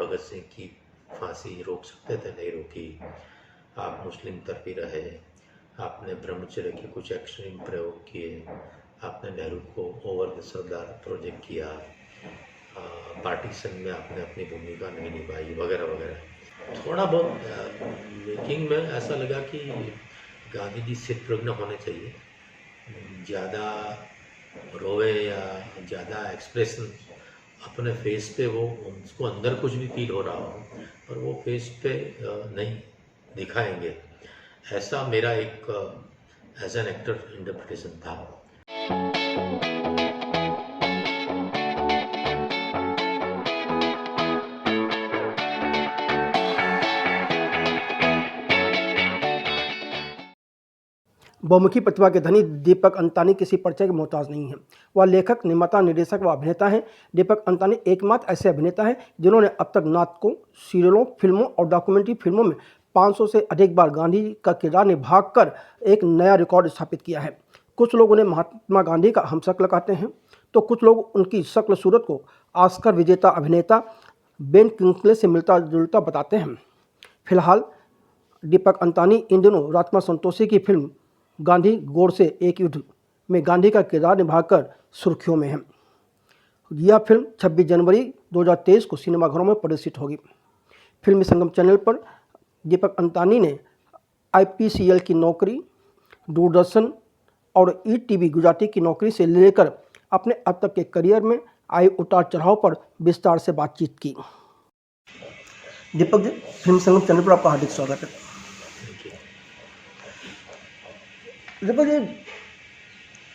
भगत सिंह की फांसी रोक सकते थे, नहीं रोकी। आप मुस्लिम तरफी रहे, आपने ब्रह्मचर्य के कुछ एक्सट्रीम प्रयोग किए, आपने नेहरू को ओवर द सरदार प्रोजेक्ट किया, पार्टीशन में आपने अपनी भूमिका नहीं निभाई, वगैरह वगैरह। थोड़ा बहुत मेकिंग में ऐसा लगा कि गांधी जी स्थितप्रज्ञ होने चाहिए, ज़्यादा रोए या ज़्यादा एक्सप्रेशन अपने फेस पे वो उसको अंदर कुछ भी फील हो रहा हो पर वो फेस पे नहीं दिखाएंगे, ऐसा मेरा एक एज एन एक्टर इंटरप्रिटेशन था। बहुमुखी प्रतिभा के धनी दीपक अंतानी किसी परिचय के मोहताज नहीं है। वह लेखक, निर्माता, निर्देशक व अभिनेता हैं। दीपक अंतानी एकमात्र ऐसे अभिनेता हैं जिन्होंने अब तक नाटकों, सीरियलों, फिल्मों और डॉक्यूमेंट्री फिल्मों में 500 से अधिक बार गांधी का किरदार निभाकर एक नया रिकॉर्ड स्थापित किया है। कुछ लोग उन्हें महात्मा गांधी का हमशक्ल कहते हैं तो कुछ लोग उनकी शक्ल सूरत को ऑस्कर विजेता अभिनेता बेन किंगस्ले से मिलता जुलता बताते हैं। फिलहाल दीपक अंतानी इन दिनों राजकुमार संतोषी की फिल्म गांधी गोडसे एक युद्ध में गांधी का किरदार निभाकर सुर्खियों में है। यह फिल्म 26 जनवरी 2023 को सिनेमाघरों में प्रदर्शित होगी। फिल्मी संगम चैनल पर दीपक अंतानी ने IPCL की नौकरी, दूरदर्शन और ETV गुजराती की नौकरी से लेकर अपने अब तक के करियर में आए उतार चढ़ाव पर विस्तार से बातचीत की। दीपक जी, फिल्म संगम चैनल पर आपका हार्दिक स्वागत है। दीपक जी,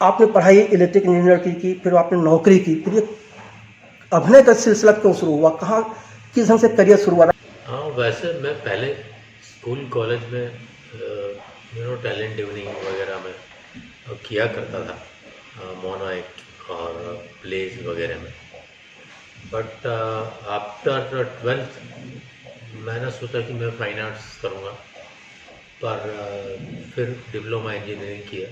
आपने पढ़ाई इलेक्ट्रिक इंजीनियर की, फिर आपने नौकरी की, फिर ये अभिनय का सिलसिला क्यों शुरू हुआ, कहाँ किस ढंग से करियर शुरू हुआ? हाँ, वैसे मैं पहले स्कूल कॉलेज में टैलेंट इवनिंग वगैरह में किया करता था, मोनो एक्ट और प्लेज वगैरह में। बट आफ्टर 12th मैंने सोचा कि मैं फाइन आर्ट्स करूँगा, पर फिर डिप्लोमा इंजीनियरिंग किया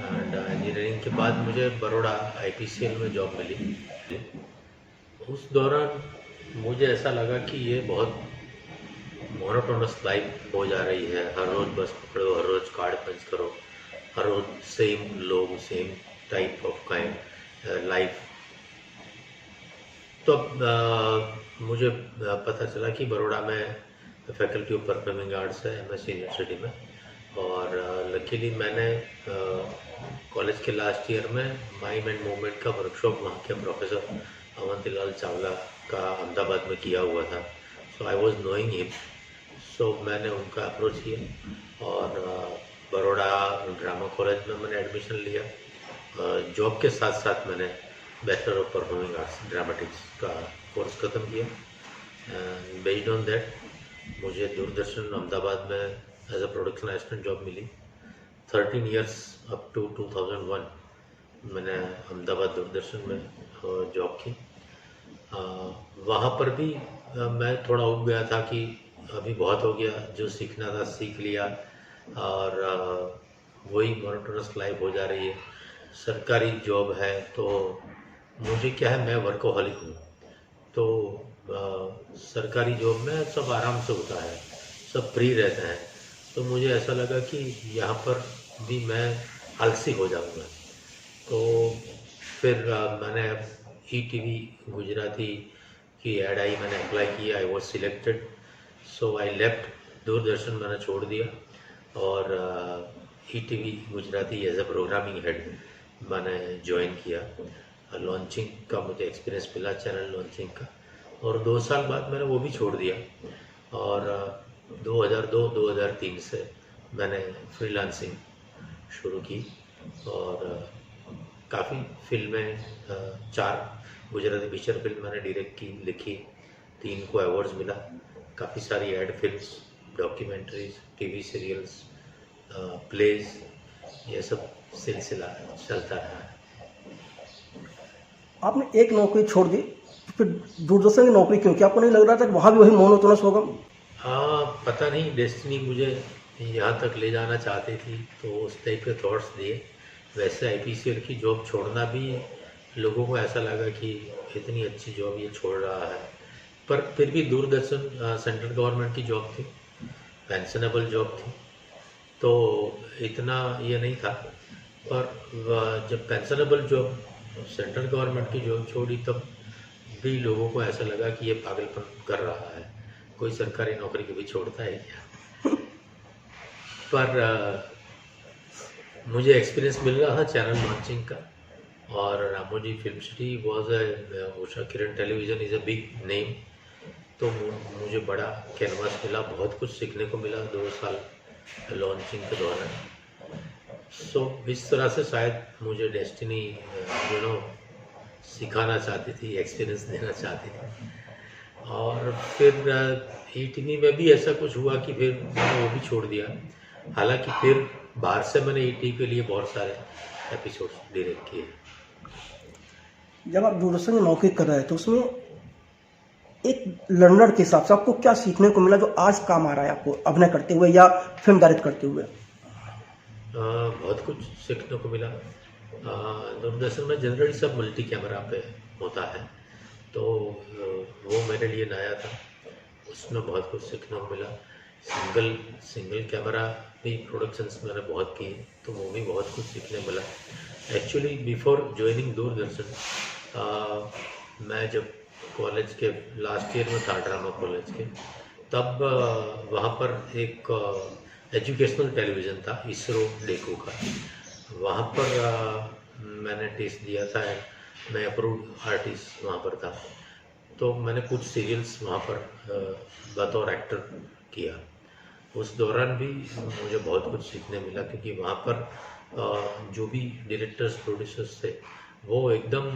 एंड इंजीनियरिंग के बाद मुझे बड़ौदा IPCL में जॉब मिली। उस दौरान मुझे ऐसा लगा कि ये बहुत मोनोटोनस लाइफ हो जा रही है, हर रोज़ बस पकड़ो, हर रोज़ कार्ड पंच करो, हर रोज़ सेम लोग, same type of kind life. तो मुझे पता चला कि बड़ौदा में फैकल्टी ऑफ परफॉर्मिंग आर्ट्स है MS यूनिवर्सिटी में, और लकीली मैंने कॉलेज के लास्ट ईयर में माइम एंड मूवमेंट का वर्कशॉप वहाँ के प्रोफेसर अवंतीलाल चावला का अहमदाबाद में किया हुआ था। सो आई वॉज नोइंग हिम, सो मैंने उनका अप्रोच किया और बड़ौदा ड्रामा कॉलेज में मैंने एडमिशन लिया। जॉब के साथ साथ मैंने bachelor of performing arts dramatics का कोर्स ख़त्म किया। बेस्ड ऑन दैट मुझे दूरदर्शन अहमदाबाद में as a production assistant job मिली। 13 इयर्स अप टू 2001 मैंने अहमदाबाद दूरदर्शन में जॉब की। वहाँ पर भी मैं थोड़ा उब गया था कि अभी बहुत हो गया, जो सीखना था सीख लिया और वही मोनोटोनस लाइफ हो जा रही है। सरकारी जॉब है तो मुझे क्या है, मैं वर्कोहॉलिक हूँ, तो सरकारी जॉब में सब आराम से होता है, सब फ्री रहते हैं, तो मुझे ऐसा लगा कि यहाँ पर भी मैं आलसी हो जाऊँगा। तो फिर मैंने ETV गुजराती की ऐड आई, मैंने अप्लाई किया, I was selected, so I left. Doordarshan मैंने छोड़ दिया और ETV Gujarati as a programming head मैंने ज्वाइन किया। लॉन्चिंग का मुझे एक्सपीरियंस मिला, चैनल लॉन्चिंग का, और 2 साल बाद मैंने वो भी छोड़ दिया और 2002-2003 से मैंने फ्रीलांसिंग शुरू की और काफ़ी फिल्में, 4 गुजराती पिक्चर फिल्म मैंने डायरेक्ट की, लिखी, 3 को अवार्ड्स मिला, काफ़ी सारी ad films, documentaries, TV serials, plays, ये सब सिलसिला चलता रहा है। आपने एक नौकरी छोड़ दी, फिर दूरदर्शन की नौकरी क्यों की? आपको नहीं लग रहा था कि वहाँ भी वही मोनोटोनस होगा? हाँ, पता नहीं, डेस्टिनी मुझे यहाँ तक ले जाना चाहती थी तो उस टाइप के थॉट्स दिए। वैसे IPCL की जॉब छोड़ना भी लोगों को ऐसा लगा कि इतनी अच्छी जॉब ये छोड़ रहा है, पर फिर भी दूरदर्शन सेंट्रल गवर्नमेंट की जॉब थी, पेंशनेबल जॉब थी, तो इतना ये नहीं था। पर जब पेंशनेबल जॉब सेंट्रल गवर्नमेंट की जॉब छोड़ी तब भी लोगों को ऐसा लगा कि ये पागलपन कर रहा है, कोई सरकारी नौकरी कभी छोड़ता है क्या। पर मुझे एक्सपीरियंस मिल रहा था चैनल लॉन्चिंग का, और Ramoji film city was a Usha Kiran television is a big name, तो मुझे बड़ा कैनवास मिला, बहुत कुछ सीखने को मिला 2 साल लॉन्चिंग के दौरान। सो इस तरह से शायद मुझे डेस्टिनी सिखाना चाहती थी, एक्सपीरियंस देना चाहती थी। और फिर ईटीवी में भी ऐसा कुछ हुआ कि फिर मैंने वो भी छोड़ दिया। हालांकि फिर बाहर से मैंने ईटीवी के लिए बहुत सारे एपिसोड्स डायरेक्ट किए। जब आप दूरदर्शन में नौकरी कर रहे थे तो उसमें एक लर्नर के हिसाब से आपको क्या सीखने को मिला जो आज काम आ रहा है आपको अभिनय करते हुए या फिल्म डायरेक्ट करते हुए? बहुत कुछ सीखने को मिला। दूरदर्शन में जनरली सब मल्टी कैमरा पे होता है, तो वो मेरे लिए नया था, उसमें बहुत कुछ सीखने को मिला। सिंगल कैमरा भी प्रोडक्शंस मैंने बहुत किए, तो वो भी बहुत कुछ सीखने मिला। एक्चुअली बिफोर ज्वाइनिंग दूरदर्शन मैं जब कॉलेज के लास्ट ईयर में था ड्रामा कॉलेज के, तब वहाँ पर एक एजुकेशनल टेलीविज़न था इसरो डेको का, वहाँ पर मैंने टेस्ट दिया था, मैं अप्रूव्ड आर्टिस्ट वहाँ पर था। तो मैंने कुछ सीरियल्स वहाँ पर बतौर एक्टर किया। उस दौरान भी मुझे बहुत कुछ सीखने मिला, क्योंकि वहाँ पर जो भी डायरेक्टर्स प्रोड्यूसर्स थे वो एकदम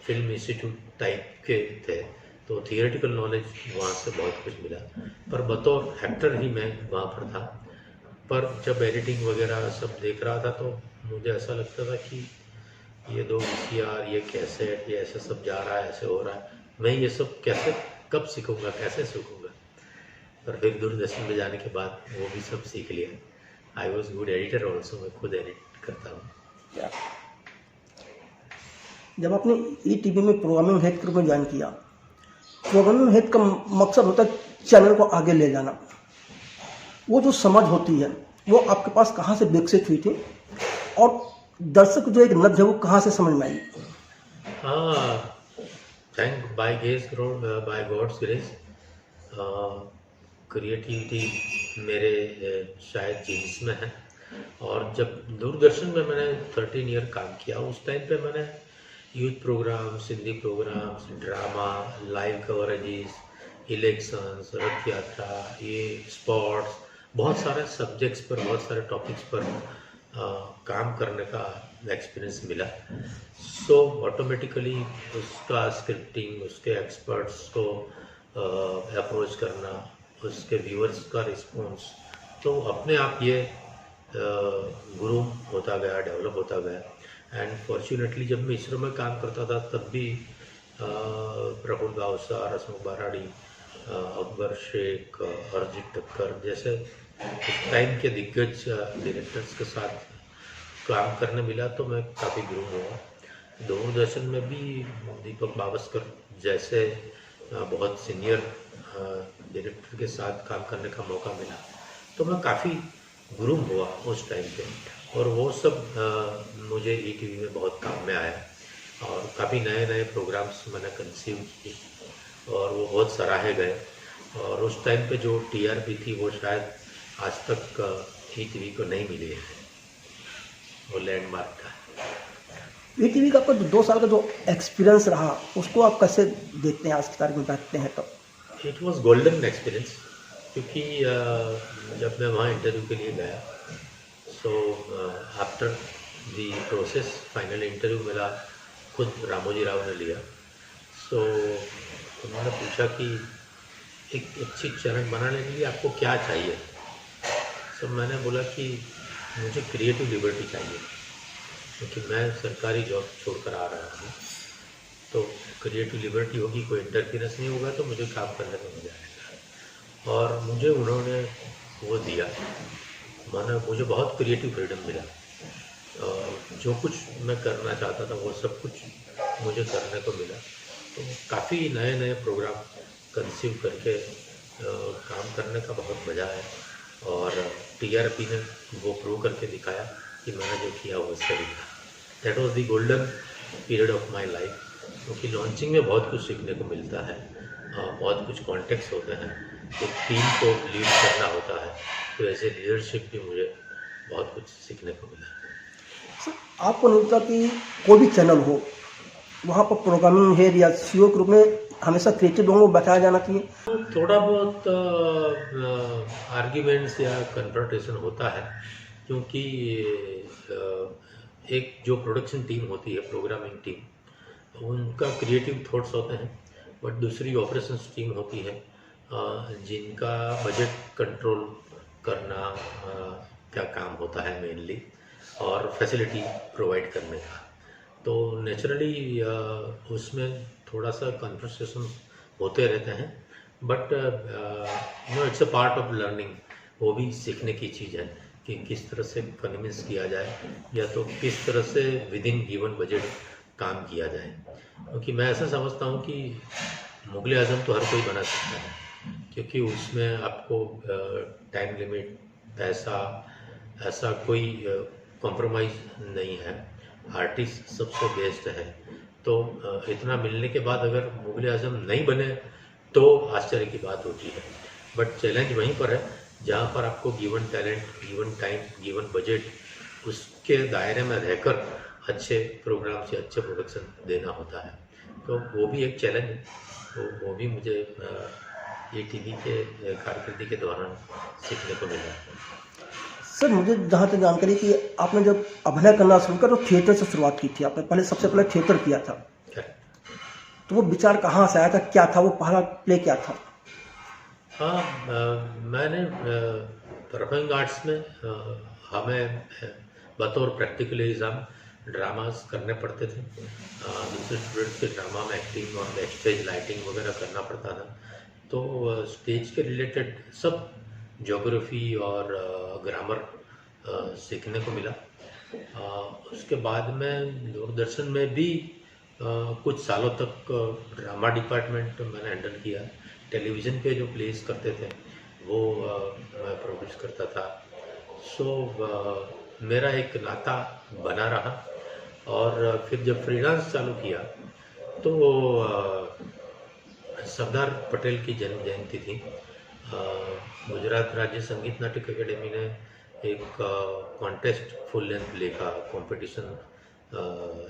फिल्म इंस्टीट्यूट टाइप के थे, तो थियोरेटिकल नॉलेज वहाँ से बहुत कुछ मिला। पर बतौर एक्टर ही मैं वहाँ पर था। पर जब एडिटिंग वगैरह सब देख रहा था तो मुझे ऐसा लगता था कि ये 2 VCR, ये कैसेट, ये ऐसे सब जा रहा है, ऐसे हो रहा है, मैं ये सब कैसे कब सीखूंगा, कैसे सीखूंगा। पर फिर दूरदर्शन में जाने के बाद वो भी सब सीख लिया। I was good editor also, मैं खुद एडिट करता हूँ। जब आपने ईटीवी में प्रोग्रामिंग हेड के रूप में ज्वाइन किया, प्रोग्रामिंग हेड का मकसद होता है चैनल को आगे ले जाना। वो जो समझ होती है वो आपके पास कहाँ से विकसित हुई थी और दर्शक जो एक नब्ज है वो कहाँ से समझ में आई? Thank by God's grace, creativity मेरे शायद जीन्स में है। और जब दूरदर्शन में मैंने 13 ईयर काम किया, उस टाइम पे मैंने youth programmes, Hindi programmes, drama, live coverages, elections, Rath Yatra, ये स्पोर्ट्स, बहुत सारे सब्जेक्ट्स पर, बहुत सारे टॉपिक्स पर काम करने का एक्सपीरियंस मिला। सो ऑटोमेटिकली उसका स्क्रिप्टिंग, उसके एक्सपर्ट्स को अप्रोच करना, उसके व्यूअर्स का रिस्पॉन्स, तो अपने आप ये ग्रूम होता गया, डेवलप होता गया। एंड फॉर्चुनेटली जब मैं इसरो में काम करता था तब भी प्रफुल्ल गावस्कर, हसमुख बाराड़ी, अकबर शेख, अरिजीत टक्कर जैसे उस टाइम के दिग्गज डायरेक्टर्स के साथ काम करने मिला, तो मैं काफ़ी ग्रूम हुआ। दूरदर्शन में भी दीपक बावस्कर जैसे बहुत सीनियर डायरेक्टर के साथ काम करने का मौका मिला, तो मैं काफ़ी ग्रूम हुआ उस टाइम पे, और वो सब मुझे ईटीवी में बहुत काम में आया, और काफ़ी नए नए प्रोग्राम्स मैंने कंसीव किए और वो बहुत सराहे गए। और उस टाइम पे जो टीआरपी थी वो शायद आज तक ईटीवी को नहीं मिली है, वो लैंडमार्क था। ईटीवी का आपका 2 साल का जो एक्सपीरियंस रहा उसको आप कैसे देखते हैं, आज की तारीख में बैठते हैं तब? इट वॉज गोल्डन एक्सपीरियंस, क्योंकि जब मैं वहाँ इंटरव्यू के लिए गया, so after the process final interview मेरा खुद रामोजी राव ने लिया। सो उन्होंने पूछा कि एक अच्छी चैनल बनाने के लिए आपको क्या चाहिए। सो मैंने बोला कि मुझे क्रिएटिव लिबर्टी चाहिए, क्योंकि मैं सरकारी जॉब छोड़कर आ रहा हूँ, तो क्रिएटिव लिबर्टी होगी, कोई इंटरफेरेंस नहीं होगा, तो मुझे काम करने में मजा आएगा। और मुझे उन्होंने वो दिया, मुझे बहुत क्रिएटिव फ्रीडम मिला, और जो कुछ मैं करना चाहता था वो सब कुछ मुझे करने को मिला। तो काफ़ी नए नए प्रोग्राम कंसीव करके काम करने का बहुत मज़ा है। और टीआरपी ने वो प्रूव करके दिखाया कि मैंने जो किया वो सही था। That was the golden period of my life, क्योंकि लॉन्चिंग में बहुत कुछ सीखने को मिलता है, बहुत कुछ कॉन्टेक्स्ट होते हैं, एक टीम को लीड करना होता है, तो ऐसे लीडरशिप भी मुझे बहुत कुछ सीखने को मिला। सर आपको नहीं लगता कि कोई भी चैनल हो वहाँ पर प्रोग्रामिंग हेड या सीईओ के रूप में हमेशा क्रिएटिव लोगों को बताया जाना चाहिए? थोड़ा बहुत आर्ग्यूमेंट्स या कन्फ्रंटेशन होता है, क्योंकि एक जो प्रोडक्शन टीम होती है, प्रोग्रामिंग टीम, उनका क्रिएटिव थॉट्स होते हैं, बट दूसरी ऑपरेशंस टीम होती है जिनका बजट कंट्रोल करना का काम होता है मेनली, और फैसिलिटी प्रोवाइड करने का। तो नेचुरली उसमें थोड़ा सा कन्वर्सेशन होते रहते हैं, but it's a part of learning. वो भी सीखने की चीज़ है कि किस तरह से कन्विंस किया जाए, या तो किस तरह से विद इन गिवन बजट काम किया जाए। क्योंकि मैं ऐसा समझता हूँ कि मुगल आज़म तो हर कोई बना सकता है, क्योंकि उसमें आपको टाइम लिमिट, पैसा, ऐसा कोई कॉम्प्रोमाइज़ नहीं है। आर्टिस्ट सबसे बेस्ट है। तो इतना मिलने के बाद अगर मुगल आज़म नहीं बने तो आश्चर्य की बात होती है। बट चैलेंज वहीं पर है जहाँ पर आपको given talent, given time, given budget, उसके दायरे में रहकर अच्छे प्रोग्राम से अच्छे प्रोडक्शन देना होता है। तो वो भी एक चैलेंज है, तो वो भी मुझे ये टीवी के कारकिर्दी के दौरान सीखने को मिला। सर मुझे जहाँ तक जानकारी कि आपने जब अभिनय करना शुरू किया तो थिएटर से शुरुआत की थी आपने, पहले सबसे पहले थिएटर किया था। तो वो विचार कहाँ से आया था, क्या था वो पहला प्ले क्या था? हाँ, मैंने परफॉर्मिंग आर्ट्स में हमें बतौर प्रैक्टिकल एग्ज़ाम ड्रामास करने पड़ते थे। दूसरे स्टूडेंट्स के ड्रामा में एक्टिंग और बैकस्टेज लाइटिंग वगैरह करना पड़ता था। तो स्टेज के रिलेटेड सब ज्योग्राफी और ग्रामर सीखने को मिला। उसके बाद में दूरदर्शन में भी कुछ सालों तक ड्रामा डिपार्टमेंट मैंने हैंडल किया। टेलीविज़न पे जो प्लेस करते थे वो मैं प्रोड्यूस करता था। सो मेरा एक नाता बना रहा। और फिर जब फ्रीलांस चालू किया तो सरदार पटेल की जन्म जयंती थी। गुजरात राज्य संगीत नाटक अकेडमी ने एक कॉन्टेस्ट फुल लेंथ प्ले का कंपटीशन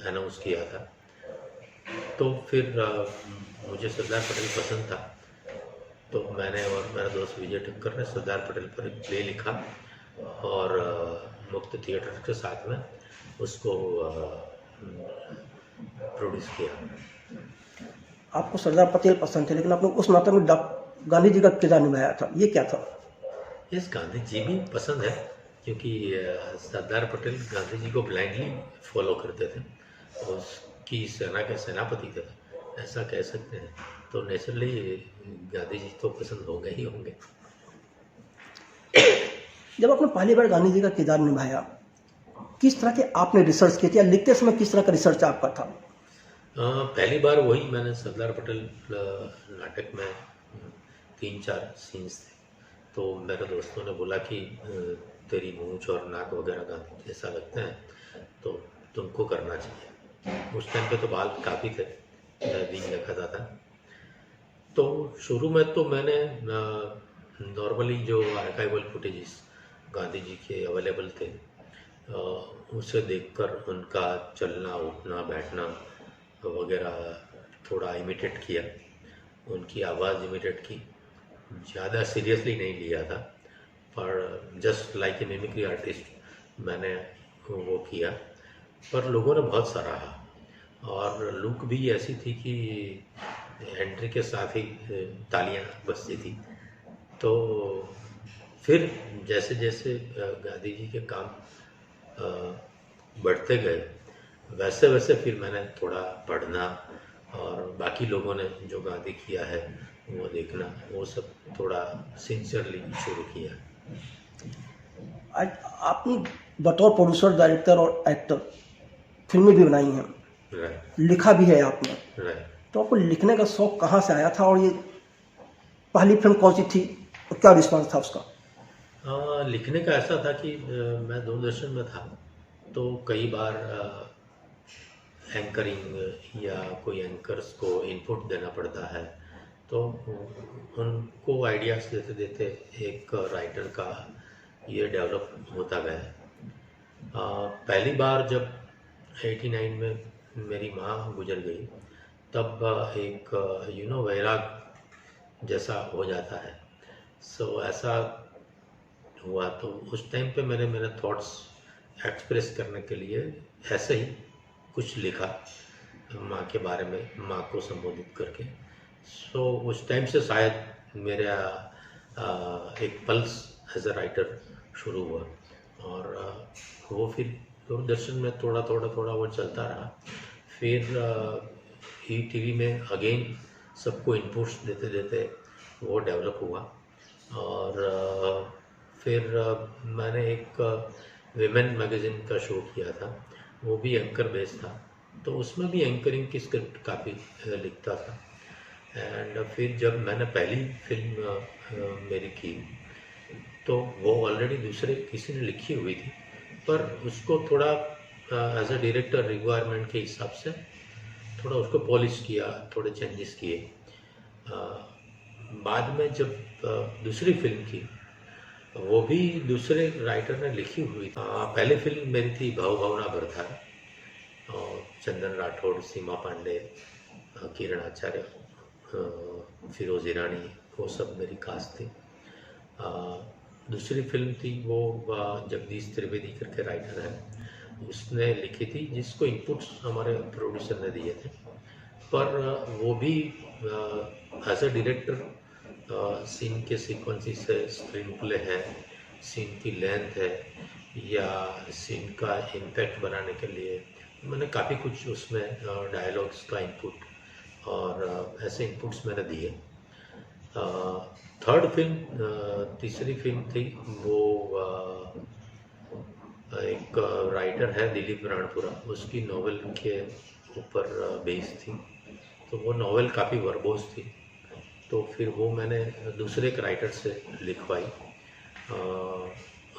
अनाउंस किया था। तो फिर मुझे सरदार पटेल पसंद था, तो मैंने और मेरा दोस्त विजय ठक्कर ने सरदार पटेल पर एक प्ले लिखा और मुक्त थिएटर के साथ में उसको प्रोड्यूस किया। आपको सरदार पटेल पसंद थे, लेकिन आपने उस नाटक में गांधी जी का किरदार निभाया था, ये क्या था? इस गांधी जी भी पसंद है, क्योंकि सरदार पटेल गांधी जी को ब्लाइंडली फॉलो करते थे, उसकी सेना के सेनापति थे, ऐसा कह सकते हैं। तो नेचुरली गांधी जी तो पसंद हो गए ही होंगे। जब आपने पहली बार गांधी जी का किरदार निभाया, किस तरह के आपने रिसर्च किए थे, या लिखते समय किस तरह का रिसर्च आपका था? पहली बार वही मैंने सरदार पटेल नाटक में 3-4 सीन्स थे, तो मेरे दोस्तों ने बोला कि तेरी मूंछ और नाक वगैरह गांधी जैसा लगते हैं, तो तुमको करना चाहिए। उस टाइम पे तो बाल काफ़ी थे, मैं भी लगाता था। तो शुरू में तो मैंने नॉर्मली जो आर्काइवल फुटेजेस गांधी जी के अवेलेबल थे उसे देखकर उनका चलना, उठना, बैठना वगैरह थोड़ा इमिटेट किया, उनकी आवाज़ इमिटेट की। ज़्यादा सीरियसली नहीं लिया था, पर just like a mimicry artist मैंने वो किया। पर लोगों ने बहुत सराहा और लुक भी ऐसी थी कि एंट्री के साथ ही तालियां बजती थी। तो फिर जैसे जैसे गांधी जी के काम बढ़ते गए, वैसे वैसे फिर मैंने थोड़ा पढ़ना और बाकी लोगों ने जो गांधी किया है वो देखना, वो सब थोड़ा सिंसियरली शुरू किया। आज आपने बतौर प्रोड्यूसर, डायरेक्टर और एक्टर फिल्में भी बनाई हैं, राइट, लिखा भी है आपने। राइट। तो आपको लिखने का शौक कहाँ से आया था और ये पहली फिल्म कौन सी थी और क्या रिस्पांस था उसका? लिखने का ऐसा था कि मैं दूरदर्शन में था, तो कई बार एंकरिंग या कोई एंकर्स को इनपुट देना पड़ता है, तो उनको आइडियाज़ देते देते एक राइटर का ये डेवलप होता गया। पहली बार जब 89 में मेरी माँ गुजर गई, तब एक वैराग जैसा हो जाता है। सो ऐसा हुआ, तो उस टाइम पे मैंने मेरे थॉट्स एक्सप्रेस करने के लिए ऐसे ही कुछ लिखा माँ के बारे में, माँ को संबोधित करके। सो उस टाइम से शायद मेरा एक पल्स एज अ राइटर शुरू हुआ, और वो फिर दूरदर्शन में थोड़ा थोड़ा वो चलता रहा। फिर टीवी में अगेन सबको इनपुट्स देते देते वो डेवलप हुआ, और फिर मैंने एक विमेन मैगज़ीन का शो किया था, वो भी एंकर बेस्ड था, तो उसमें भी एंकरिंग की स्क्रिप्ट काफ़ी लिखता था। एंड फिर जब मैंने पहली फिल्म मेरी की, तो वो ऑलरेडी दूसरे किसी ने लिखी हुई थी, पर उसको थोड़ा एज अ डायरेक्टर रिक्वायरमेंट के हिसाब से थोड़ा उसको पॉलिश किया, थोड़े चेंजेस किए। बाद में जब दूसरी फिल्म की, वो भी दूसरे राइटर ने लिखी हुई। पहली फिल्म मेरी थी भाव भावना भरता, और चंदन राठौड़, सीमा पांडे, किरण आचार्य, फिरोज ईरानी, वो सब मेरी कास्ट थी। दूसरी फिल्म थी वो जगदीश त्रिवेदी करके राइटर है, उसने लिखी थी, जिसको इनपुट्स हमारे प्रोड्यूसर ने दिए थे। पर वो भी एज अ डायरेक्टर सीन के सीक्वेंसेस है, स्क्रीन प्ले है, सीन की लेंथ है, या सीन का इम्पैक्ट बनाने के लिए मैंने काफ़ी कुछ उसमें डायलॉग्स का इनपुट और ऐसे इनपुट्स मैंने दिए। थर्ड फिल्म, तीसरी फिल्म थी वो एक राइटर है दिलीप राणपुरा, उसकी नॉवेल के ऊपर बेस्ड थी, तो वो नॉवेल काफ़ी वर्बोस थी, तो फिर वो मैंने दूसरे एक राइटर से लिखवाई।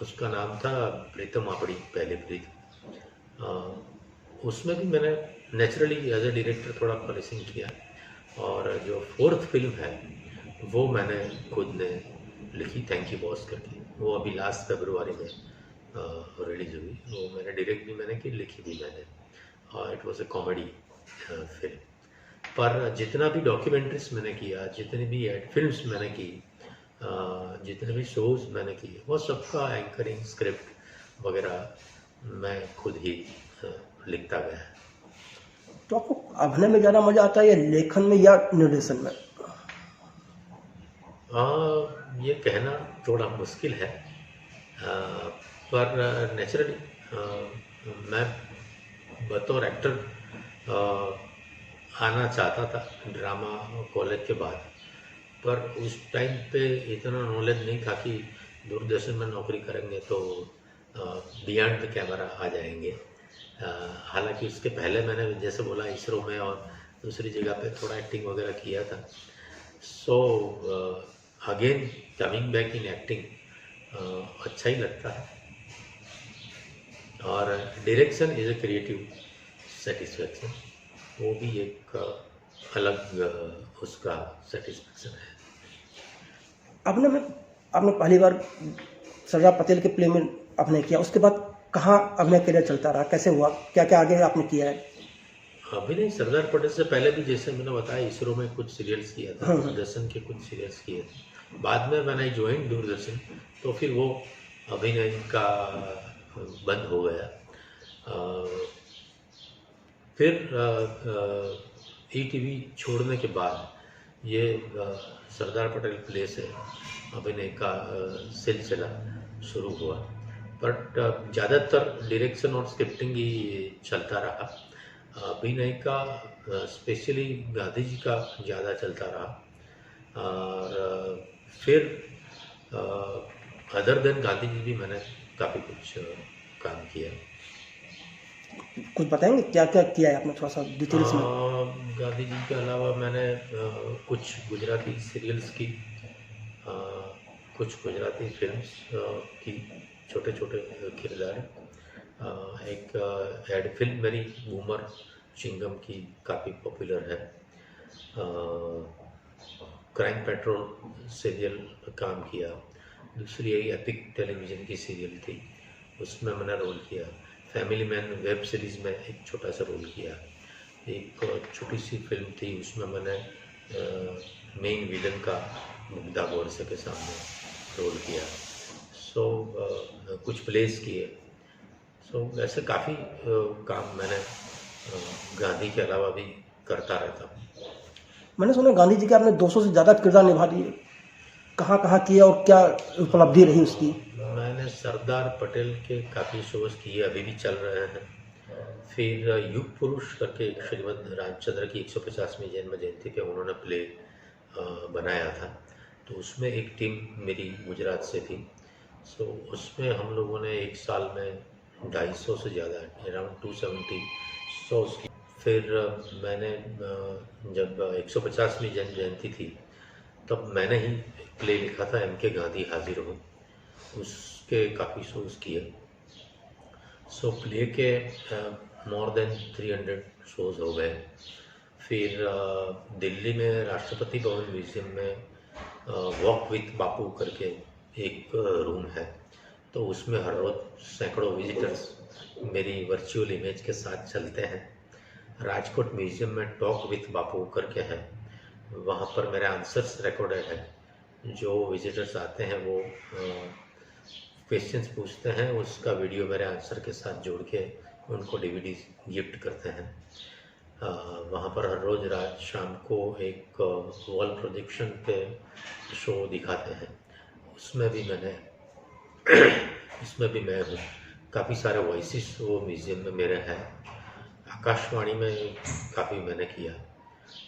उसका नाम था प्रीतम आपड़ी, पहले प्रीत। उसमें भी मैंने नेचुरली एज ए डायरेक्टर थोड़ा पॉलिशिंग किया, और जो फोर्थ फिल्म है वो मैंने खुद ने लिखी, थैंक यू बॉस करके। वो अभी लास्ट फरवरी में रिलीज हुई। वो मैंने डायरेक्ट भी मैंने की, लिखी भी मैंने, और it was a comedy film. पर जितना भी डॉक्यूमेंट्रीज मैंने किया, जितनी भी एड फिल्म्स मैंने की, जितने भी शोज़ मैंने किए, वो सबका एंकरिंग, स्क्रिप्ट वगैरह मैं खुद ही लिखता गया। तो आपको अभिनय में ज़्यादा मज़ा आता है या लेखन में या निर्देशन में? ये कहना थोड़ा मुश्किल है, पर नेचुरली मैं बतौर एक्टर आना चाहता था ड्रामा कॉलेज के बाद, पर उस टाइम पे इतना नॉलेज नहीं था कि दूरदर्शन में नौकरी करेंगे तो बियॉन्ड द कैमरा आ जाएंगे। हालांकि उसके पहले मैंने जैसे बोला इसरो में और दूसरी जगह पे थोड़ा एक्टिंग वगैरह किया था। So again coming back in acting अच्छा ही लगता है, और direction is a creative satisfaction, वो भी एक अलग उसका सेटिस्फैक्शन है। आपने पहली बार सरदार पटेल के प्ले में अभिनय किया, उसके बाद कहाँ अभिनय करियर चलता रहा, कैसे हुआ, क्या क्या आगे आपने किया है? अभिनय सरदार पटेल से पहले भी जैसे मैंने बताया, इसरो में कुछ सीरियल्स किया था, दूरदर्शन के कुछ सीरियल्स किए थे। बाद में मैंने ज्वाइन दूरदर्शन, तो फिर वो अभिनय का बंद हो गया। फिर ईटीवी छोड़ने के बाद ये सरदार पटेल प्ले से अभिनय का सिलसिला शुरू हुआ, बट ज़्यादातर डायरेक्शन और स्क्रिप्टिंग ही चलता रहा। अभिनय का स्पेशली गांधी जी का ज़्यादा चलता रहा, और फिर अदर देन गांधी जी भी मैंने काफ़ी कुछ काम किया। कुछ बताएंगे क्या क्या किया है आपने, थोड़ा सा डिटेल्स में? गांधी जी के अलावा मैंने कुछ गुजराती सीरियल्स की, अ, कुछ गुजराती फिल्म्स की, छोटे छोटे किरदार। एक एड फिल्म मेरी बूमर चिंगम की काफ़ी पॉपुलर है। क्राइम पेट्रोल सीरियल में काम किया। दूसरी एक एपिक टेलीविज़न की सीरियल थी, उसमें मैंने रोल किया। फैमिली मैन वेब सीरीज़ में एक छोटा सा रोल किया। एक छोटी सी फिल्म थी, उसमें मैंने मेन विलन का मुग्धा गोडसे के सामने रोल किया। सो कुछ प्लेस किए। सो ऐसे काफ़ी काम मैंने गांधी के अलावा भी करता रहता हूँ। मैंने सुना गांधी जी के आपने 200 से ज़्यादा किरदार निभा दिए, कहाँ कहाँ किया और क्या उपलब्धि रही उसकी? मैंने सरदार पटेल के काफ़ी शोज़ किए, अभी भी चल रहे हैं। फिर युग पुरुष करके एक श्रीमद रामचंद्र की 150वीं जन्म जयंती पे उन्होंने प्ले बनाया था, तो उसमें एक टीम मेरी गुजरात से थी। सो उसमें हम लोगों ने एक साल में 250 से ज़्यादा, अराउंड 270 शोज़ की। फिर मैंने जब 150वीं जन्म जयंती थी, तब मैंने ही प्ले लिखा था, एम.के. गांधी हाजिर हो, उसके काफ़ी शोज़ किए। सो प्ले के मोर देन 300 शोज़ हो गए। फिर दिल्ली में राष्ट्रपति भवन म्यूज़ियम में वॉक विथ बापू करके एक रूम है, तो उसमें हर रोज़ सैकड़ों विजिटर्स मेरी वर्चुअल इमेज के साथ चलते हैं। राजकोट म्यूज़ियम में टॉक विथ बापू करके है, वहाँ पर मेरे आंसर्स रिकॉर्डेड है। जो विजिटर्स आते हैं वो क्वेश्चंस पूछते हैं, उसका वीडियो मेरे आंसर के साथ जोड़ के उनको डीवीडी गिफ्ट करते हैं। वहाँ पर हर रोज़ रात शाम को एक वॉल प्रोजेक्शन पे शो दिखाते हैं, उसमें भी मैं हूँ। काफ़ी सारे वॉइसेस वो म्यूज़ियम में मेरे हैं। आकाशवाणी में काफ़ी मैंने किया।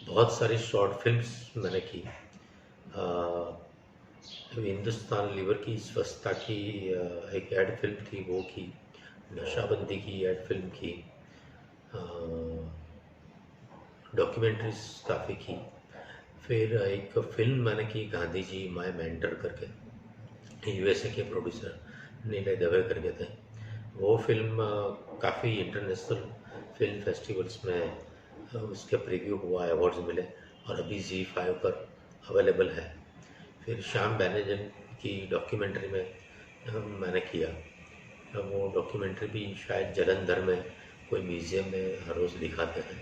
बहुत सारी शॉर्ट फिल्म्स मैंने की। हिंदुस्तान लीवर की स्वच्छता की एक एड फिल्म थी, वो की। नशाबंदी की एड फिल्म की। डॉक्यूमेंट्रीज काफ़ी की। फिर एक फिल्म मैंने की, गांधी जी माय मेंटर करके, यूएसए के प्रोड्यूसर नीले दवे करके थे। वो फिल्म काफ़ी इंटरनेशनल फिल्म फेस्टिवल्स में उसके प्रीव्यू हुआ, अवार्ड्स मिले, और अभी ZEE5 पर अवेलेबल है। फिर श्याम बेनेगल की डॉक्यूमेंट्री में मैंने किया। वो डॉक्यूमेंट्री भी शायद जालंधर में कोई म्यूज़ियम में हर रोज़ दिखाते हैं।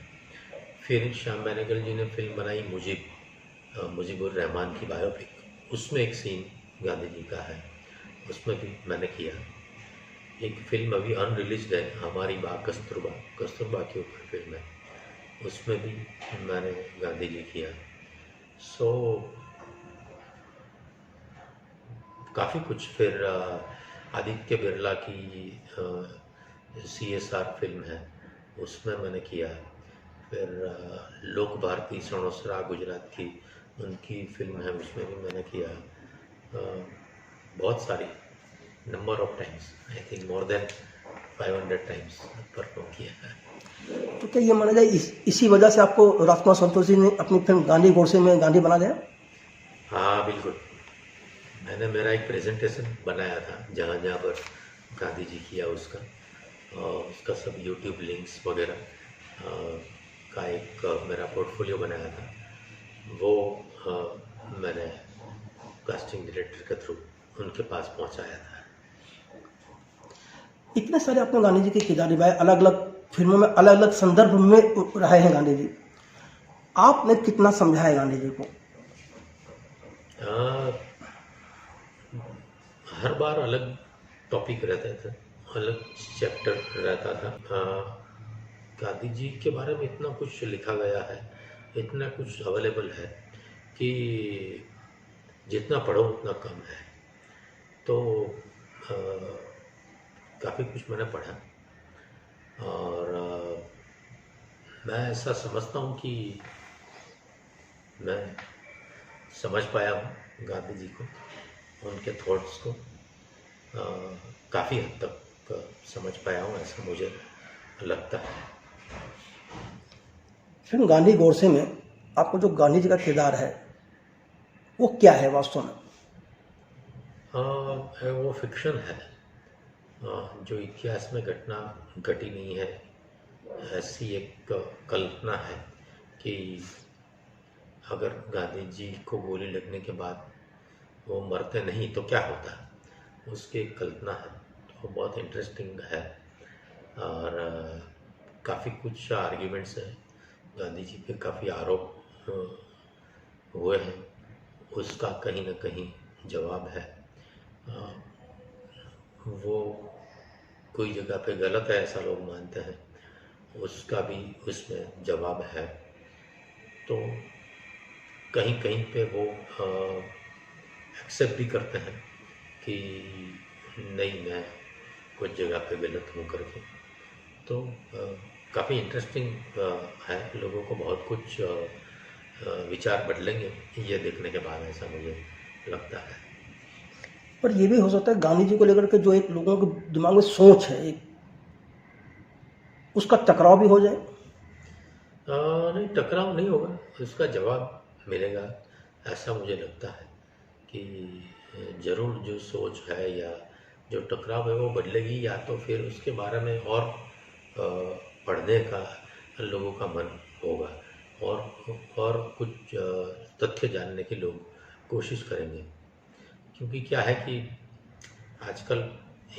फिर श्याम बेनेगल जी ने फिल्म बनाई मुजीबुर रहमान की बायोपिक, उसमें एक सीन गांधी जी का है, उसमें भी मैंने किया। एक फिल्म अभी अनरिलीज्ड है, हमारी बात कस्तूरबा के ऊपर फिल्म है, उसमें भी मैंने गांधी जी किया। सो काफ़ी कुछ। फिर आदित्य बिरला की CSR फिल्म है, उसमें मैंने किया। फिर लोक भारती सणोसरा गुजरात की, उनकी फिल्म है, उसमें भी मैंने किया। बहुत सारी, number of times, I think more than 500 times perform किया है। तो क्या ये माना जाए इसी वजह से आपको राजकुमार संतोषी ने अपनी फिल्म गांधी गोडसे में गांधी बना दिया? हाँ बिल्कुल। मैंने मेरा एक प्रेजेंटेशन बनाया था, जहाँ जहाँ पर गांधी जी किया उसका, उसका सब यूट्यूब लिंक्स वगैरह का एक मेरा पोर्टफोलियो बनाया था। वो मैंने कास्टिंग डायरेक्टर के थ्रू उनके पास पहुंचाया था। इतने सारे आपने गांधी जी के किरदार निभाए, अलग अलग फिल्मों में अलग अलग संदर्भ में रहे हैं गांधी जी। आपने कितना समझाया गांधी जी को? हर बार अलग टॉपिक रहते थे, अलग चैप्टर रहता था। गांधी जी के बारे में इतना कुछ लिखा गया है, इतना कुछ अवेलेबल है कि जितना पढ़ो उतना कम है। तो काफ़ी कुछ मैंने पढ़ा, और मैं ऐसा समझता हूँ कि मैं समझ पाया हूँ गांधी जी को, उनके थॉट्स को काफ़ी हद तक समझ पाया हूँ, ऐसा मुझे लगता है। फिल्म गांधी गोडसे में आपको जो गांधी जी का किरदार है वो क्या है वास्तव में? वो फिक्शन है, जो इतिहास में घटना घटी नहीं है, ऐसी एक कल्पना है कि अगर गांधी जी को गोली लगने के बाद वो मरते नहीं तो क्या होता, उसकी एक कल्पना है। तो बहुत इंटरेस्टिंग है और काफ़ी कुछ आर्ग्यूमेंट्स हैं, गांधी जी पे काफ़ी आरोप हुए हैं, उसका कहीं ना कहीं जवाब है। वो कोई जगह पे गलत है ऐसा लोग मानते हैं, उसका भी उसमें जवाब है। तो कहीं कहीं पे वो एक्सेप्ट भी करते हैं कि नहीं, मैं कुछ जगह पे गलत हूँ करके। तो काफ़ी इंटरेस्टिंग है, लोगों को बहुत कुछ विचार बदलेंगे ये देखने के बाद, ऐसा मुझे लगता है। पर ये भी हो सकता है गांधी जी को लेकर के जो एक लोगों के दिमाग में सोच है एक, उसका टकराव भी हो जाए। नहीं, टकराव नहीं होगा, उसका जवाब मिलेगा, ऐसा मुझे लगता है कि ज़रूर जो सोच है या जो टकराव है वो बदलेगी, या तो फिर उसके बारे में और पढ़ने का लोगों का मन होगा और कुछ तथ्य जानने की लोग कोशिश करेंगे। क्योंकि क्या है कि आजकल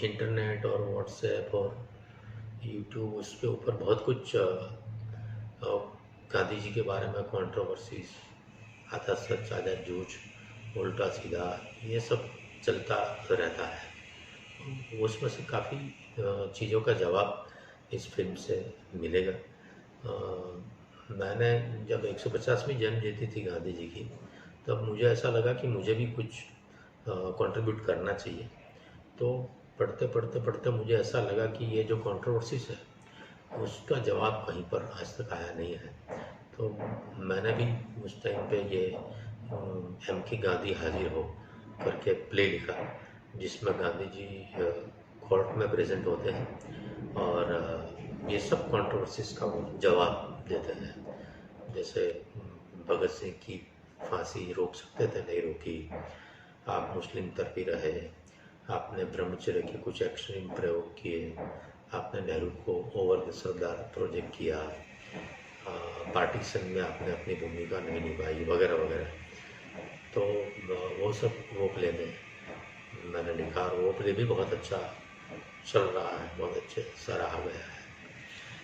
इंटरनेट और व्हाट्सएप और यूट्यूब, उसके ऊपर बहुत कुछ गांधी जी के बारे में कंट्रोवर्सीज, आधा सच आधा झूठ, उल्टा सीधा, ये सब चलता रहता है। उसमें से काफ़ी चीज़ों का जवाब इस फिल्म से मिलेगा। मैंने जब 150वीं जन्म जयंती थी गांधी जी की, तब मुझे ऐसा लगा कि मुझे भी कुछ कंट्रीब्यूट करना चाहिए। तो पढ़ते पढ़ते पढ़ते मुझे ऐसा लगा कि ये जो कंट्रोवर्सीज है उसका जवाब कहीं पर आज तक आया नहीं है। तो मैंने भी उस टाइम पे ये एम के गांधी हाजिर हो करके प्ले लिखा, जिसमें गांधी जी कोर्ट में प्रेजेंट होते हैं और ये सब कंट्रोवर्सीज का वो जवाब देते हैं। जैसे भगत सिंह की फांसी रोक सकते थे, नहीं रोकी, आप मुस्लिम तरफी रहे, आपने ब्रह्मचर्य के कुछ एक्सट्रीम प्रयोग किए, आपने नेहरू को ओवर द सरदार प्रोजेक्ट किया, पार्टीशन में आपने अपनी भूमिका नहीं निभाई, वगैरह वगैरह। तो वो सब वो प्ले में मैंने लिखा और वो प्ले भी बहुत अच्छा चल रहा है, बहुत अच्छे सराहा गया है।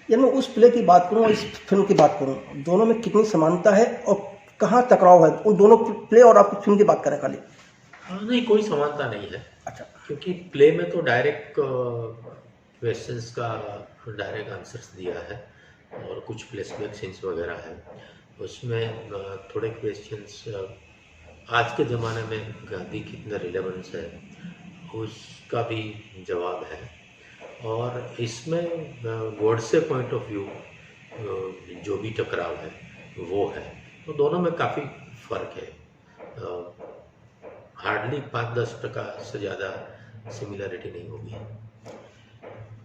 या मैं उस प्ले की बात करूँ और इस फिल्म की बात करूँ, दोनों में कितनी समानता है और कहाँ टकराव है, उन दोनों प्ले और आपकी फिल्म की बात करें खाली? नहीं, कोई समानता नहीं है। अच्छा। क्योंकि प्ले में तो डायरेक्ट क्वेश्चंस का डायरेक्ट आंसर्स दिया है और कुछ फ्लैशबैक सीन्स वगैरह है, उसमें थोड़े क्वेश्चंस आज के ज़माने में गांधी कितना रिलेवेंस है उसका भी जवाब है। और इसमें गोडसे पॉइंट ऑफ व्यू जो भी टकराव है वो है, तो दोनों में काफ़ी फ़र्क है। हार्डली 5-10% से ज़्यादा सिमिलरिटी नहीं होगी।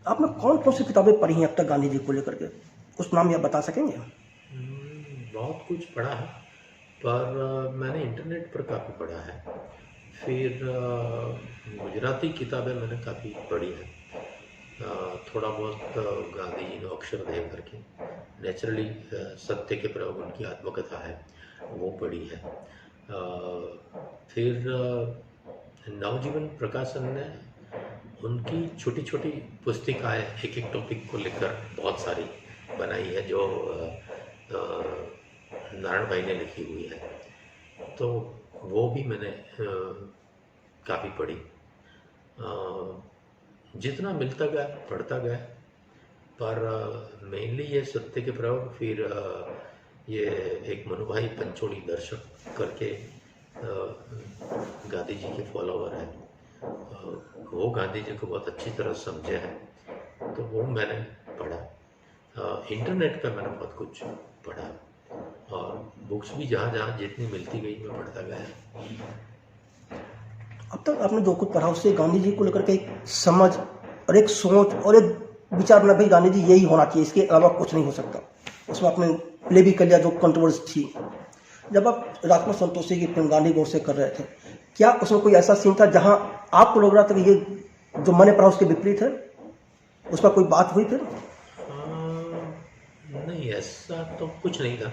आपने कौन कौन सी किताबें पढ़ी हैं अब तक गांधी जी को लेकर के, कुछ नाम या बता सकेंगे? बहुत कुछ पढ़ा है, पर मैंने इंटरनेट पर काफ़ी पढ़ा है। फिर गुजराती किताबें मैंने काफ़ी पढ़ी है, थोड़ा बहुत गांधी जी ने अक्षरदेव करके, नेचुरली सत्य के प्रयोग उनकी आत्मकथा है वो पढ़ी है। फिर नवजीवन प्रकाशन ने उनकी छोटी छोटी पुस्तिकाएँ एक एक टॉपिक को लेकर बहुत सारी बनाई है, जो नारायण भाई ने लिखी हुई है, तो वो भी मैंने काफ़ी पढ़ी। जितना मिलता गया पढ़ता गया, पर मेनली ये सत्य के प्रयोग, फिर ये एक मनुभाई पंचोली दर्शक करके गांधी जी के फॉलोवर है, वो गांधी जी को बहुत अच्छी तरह समझे हैं, तो वो मैंने पढ़ा। इंटरनेट पे मैंने बहुत कुछ पढ़ा और बुक्स भी जहाँ जहाँ जितनी मिलती गई मैं पढ़ता गया। अब तक आपने जो कुछ पढ़ा उससे गांधी जी को लेकर के एक समझ और एक सोच और एक विचार बना भाई गांधी जी यही होना चाहिए, इसके अलावा कुछ नहीं हो सकता। उसमें आपने प्ले भी कर लिया जो कंट्रोवर्सी थी। जब आप राजकुमार संतोषी की फिल्म गांधी गोडसे कर रहे थे, क्या उसमें कोई ऐसा सीन था जहां आपको लग रहा था कि ये जो मैंने पढ़ा उसके विपरीत है, उस पर कोई बात हुई फिर? नहीं, ऐसा तो कुछ नहीं था।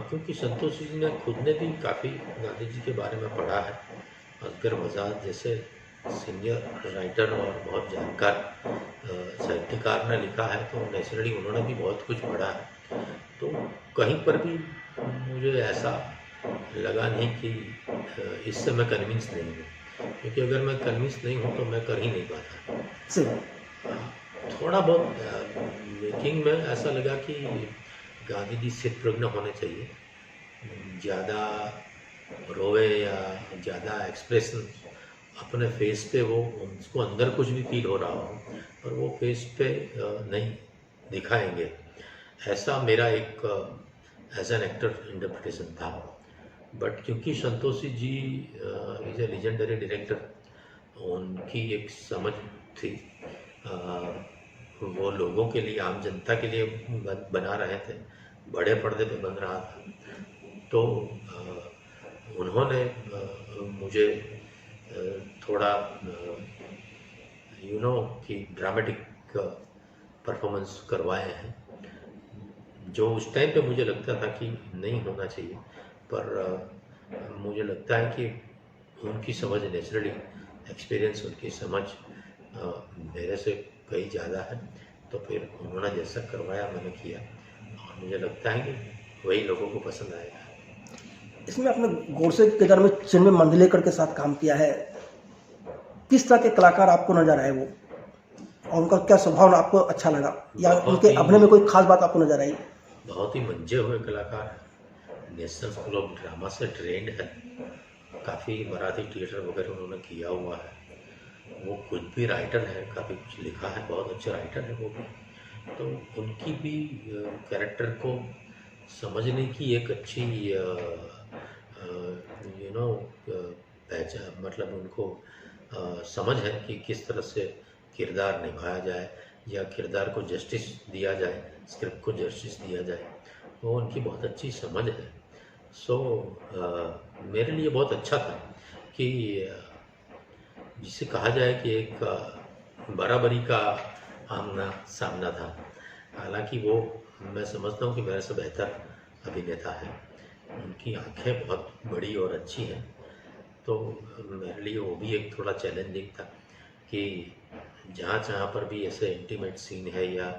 क्योंकि संतोषी जी ने खुद ने भी काफ़ी गांधी जी के बारे में पढ़ा है। असगर बजाज जैसे सीनियर राइटर और बहुत जानकार साहित्यकार ने लिखा है, तो नेचुरली उन्होंने भी बहुत कुछ पढ़ा है। तो कहीं पर भी मुझे ऐसा लगा नहीं कि इससे मैं कन्विंस नहीं हूँ, क्योंकि अगर मैं कन्विंस नहीं हूँ तो मैं कर ही नहीं पाता। थोड़ा बहुत मेकिंग में ऐसा लगा कि गांधी जी स्थितप्रज्ञ होने चाहिए, ज़्यादा रोए या ज़्यादा एक्सप्रेशन अपने फेस पे वो उसको अंदर कुछ भी फील हो रहा हो पर वो फेस पे नहीं दिखाएंगे, ऐसा मेरा एक एज एन एक्टर इंटरप्रिटेशन था। बट क्योंकि संतोषी जी इज़ ए लेजेंडरी डायरेक्टर, उनकी एक समझ थी, वो लोगों के लिए, आम जनता के लिए बना रहे थे, बड़े पर्दे पे बन रहा था। तो उन्होंने मुझे थोड़ा कि ड्रामेटिक परफॉर्मेंस करवाए हैं, जो उस टाइम पे मुझे लगता था कि नहीं होना चाहिए, पर मुझे लगता है कि उनकी समझ नेचुरली, एक्सपीरियंस उनकी समझ मेरे से कहीं ज़्यादा है, तो फिर उन्होंने जैसा करवाया मैंने किया और मुझे लगता है कि वही लोगों को पसंद आएगा। इसमें आपने गोडसे के किरदार में चिन्मय मंडलेकर के साथ काम किया है, किस तरह के कलाकार आपको नजर आए वो, और उनका क्या स्वभाव आपको अच्छा लगा, या उनके अभिनय में कोई खास बात आपको नजर आई? बहुत ही मंजे हुए कलाकार हैं, नेशनल स्कूल ऑफ ड्रामा से ट्रेंड है, काफ़ी मराठी थिएटर वगैरह उन्होंने किया हुआ है, वो खुद भी राइटर है, काफ़ी कुछ लिखा है, बहुत अच्छे राइटर है वो भी। तो उनकी भी कैरेक्टर को समझने की एक अच्छी पहचान, मतलब उनको समझ है कि किस तरह से किरदार निभाया जाए या किरदार को जस्टिस दिया जाए, स्क्रिप्ट को जस्टिस दिया जाए, वो उनकी बहुत अच्छी समझ है। सो मेरे लिए बहुत अच्छा था कि जिसे कहा जाए कि एक बराबरी का आमना सामना था। हालांकि वो, मैं समझता हूँ कि मेरे से बेहतर अभिनेता है, उनकी आंखें बहुत बड़ी और अच्छी हैं, तो मेरे लिए वो भी एक थोड़ा चैलेंजिंग था कि जहाँ पर भी ऐसे इंटीमेट सीन है या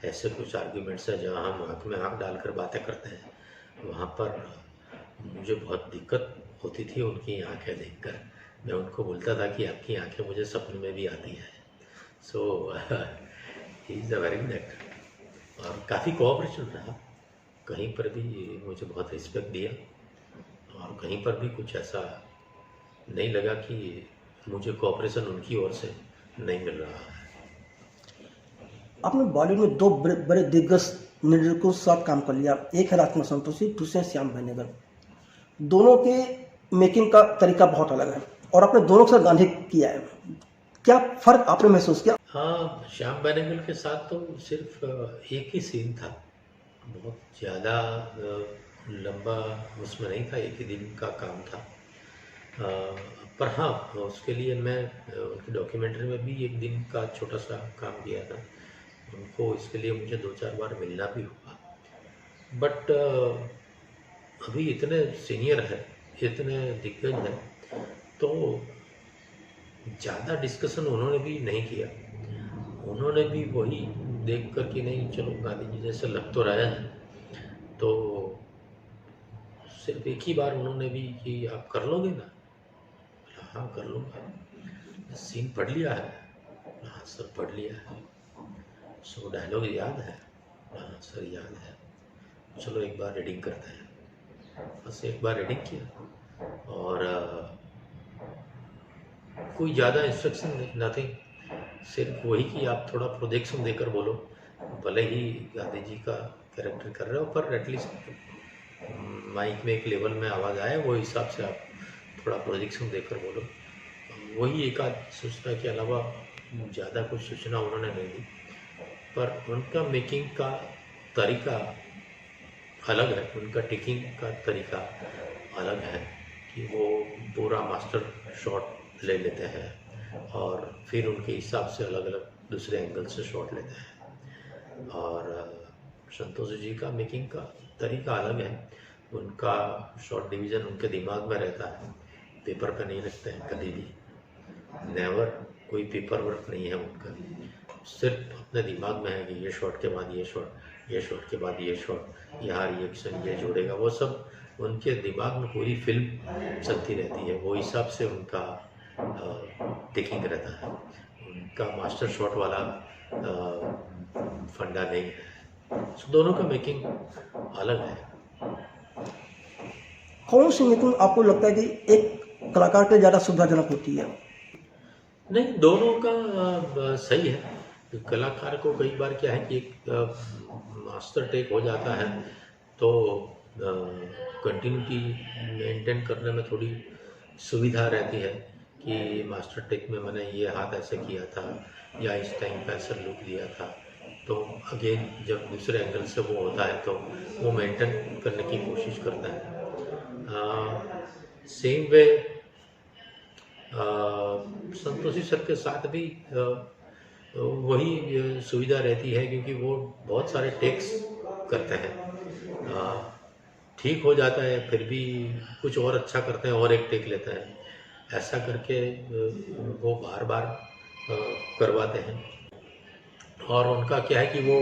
ऐसे कुछ आर्ग्यूमेंट्स है जहाँ हम आँख में आँख डालकर बातें करते हैं, वहाँ पर मुझे बहुत दिक्कत होती थी उनकी आंखें देखकर। मैं उनको बोलता था कि आपकी आंखें मुझे सपने में भी आती है। So he is a very good actor और काफ़ी कोऑपरेशन रहा, कहीं पर भी मुझे बहुत रिस्पेक्ट दिया और कहीं पर भी कुछ ऐसा नहीं लगा कि मुझे कोऑपरेशन उनकी ओर से नहीं मिल रहा है। आपने बॉलीवुड में दो बड़े दिग्गज निर्देशकों के साथ काम कर लिया, एक है राजकुमार संतोषी, दूसरे श्याम बेनेगल। दोनों के मेकिंग का तरीका बहुत अलग है और आपने दोनों के साथ गांधी किया है, क्या फर्क आपने महसूस किया? हाँ, श्याम बेनेगल के साथ तो सिर्फ एक ही सीन था, बहुत ज़्यादा लंबा उसमें नहीं था, एक ही दिन का काम था। पर हाँ, उसके लिए मैं उनकी डॉक्यूमेंट्री में भी एक दिन का छोटा सा काम किया था, उनको इसके लिए मुझे 2-4 बार मिलना भी हुआ। बट अभी इतने सीनियर है, इतने दिग्गज हैं, तो ज़्यादा डिस्कशन उन्होंने भी नहीं किया। उन्होंने भी वही देख कर कि नहीं चलो गांधी जी जैसे लग तो रहा है, तो सिर्फ एक ही बार उन्होंने भी कि आप कर लोगे ना? हाँ कर लूँगा। सीन पढ़ लिया है? हाँ सर पढ़ लिया है। सो डायलॉग याद है? हाँ सर याद है। चलो एक बार रीडिंग करते हैं। बस एक बार रीडिंग किया और कोई ज़्यादा इंस्ट्रक्शन नथिंग, सिर्फ वही कि आप थोड़ा प्रोजेक्शन देकर बोलो, भले ही गांधी जी का कैरेक्टर कर रहे हो पर एटलीस्ट माइक में एक लेवल में आवाज़ आए, वो हिसाब से आप थोड़ा प्रोजेक्शन देकर बोलो। वही एक आध सूचना के अलावा ज़्यादा कुछ सूचना उन्होंने नहीं दी, पर उनका मेकिंग का तरीका अलग है, उनका टेकिंग का तरीका अलग है कि वो पूरा मास्टर शॉट ले लेते हैं और फिर उनके हिसाब से अलग अलग दूसरे एंगल से शॉट लेते हैं। और संतोष जी का मेकिंग का तरीका अलग है, उनका शॉट डिवीज़न उनके दिमाग में रहता है, पेपर पे नहीं लिखते हैं कभी भी, नेवर कोई पेपर वर्क नहीं है उनका, सिर्फ अपने दिमाग में है कि ये शॉट के बाद ये शॉट, ये शॉट के बाद ये शॉट, यहाँ रिएक्शन ये जोड़ेगा, वो सब उनके दिमाग में पूरी फिल्म चलती रहती है, वो हिसाब से उनका टेकिंग रहता है, उनका मास्टर शॉट वाला फंडा नहीं है। So, दोनों का मेकिंग अलग है। कौन सी मेकिंग आपको लगता है कि एक कलाकार के लिए ज़्यादा सुविधाजनक होती है? नहीं, दोनों का सही है। कलाकार को कई बार क्या है कि एक मास्टर टेक हो जाता है तो कंटिन्यूटी मेंटेन करने में थोड़ी सुविधा रहती है कि मास्टर टेक में मैंने ये हाथ ऐसे किया था या इस टाइम पे ऐसा लुक दिया था, तो अगेन जब दूसरे एंगल से वो होता है तो वो मेंटेन करने की कोशिश करता है। सेम वे संतोषी सर के साथ भी वही सुविधा रहती है क्योंकि वो बहुत सारे टेक्स करते हैं, ठीक हो जाता है फिर भी कुछ और अच्छा करते हैं और एक टेक लेते हैं, ऐसा करके वो बार बार करवाते हैं। और उनका क्या है कि वो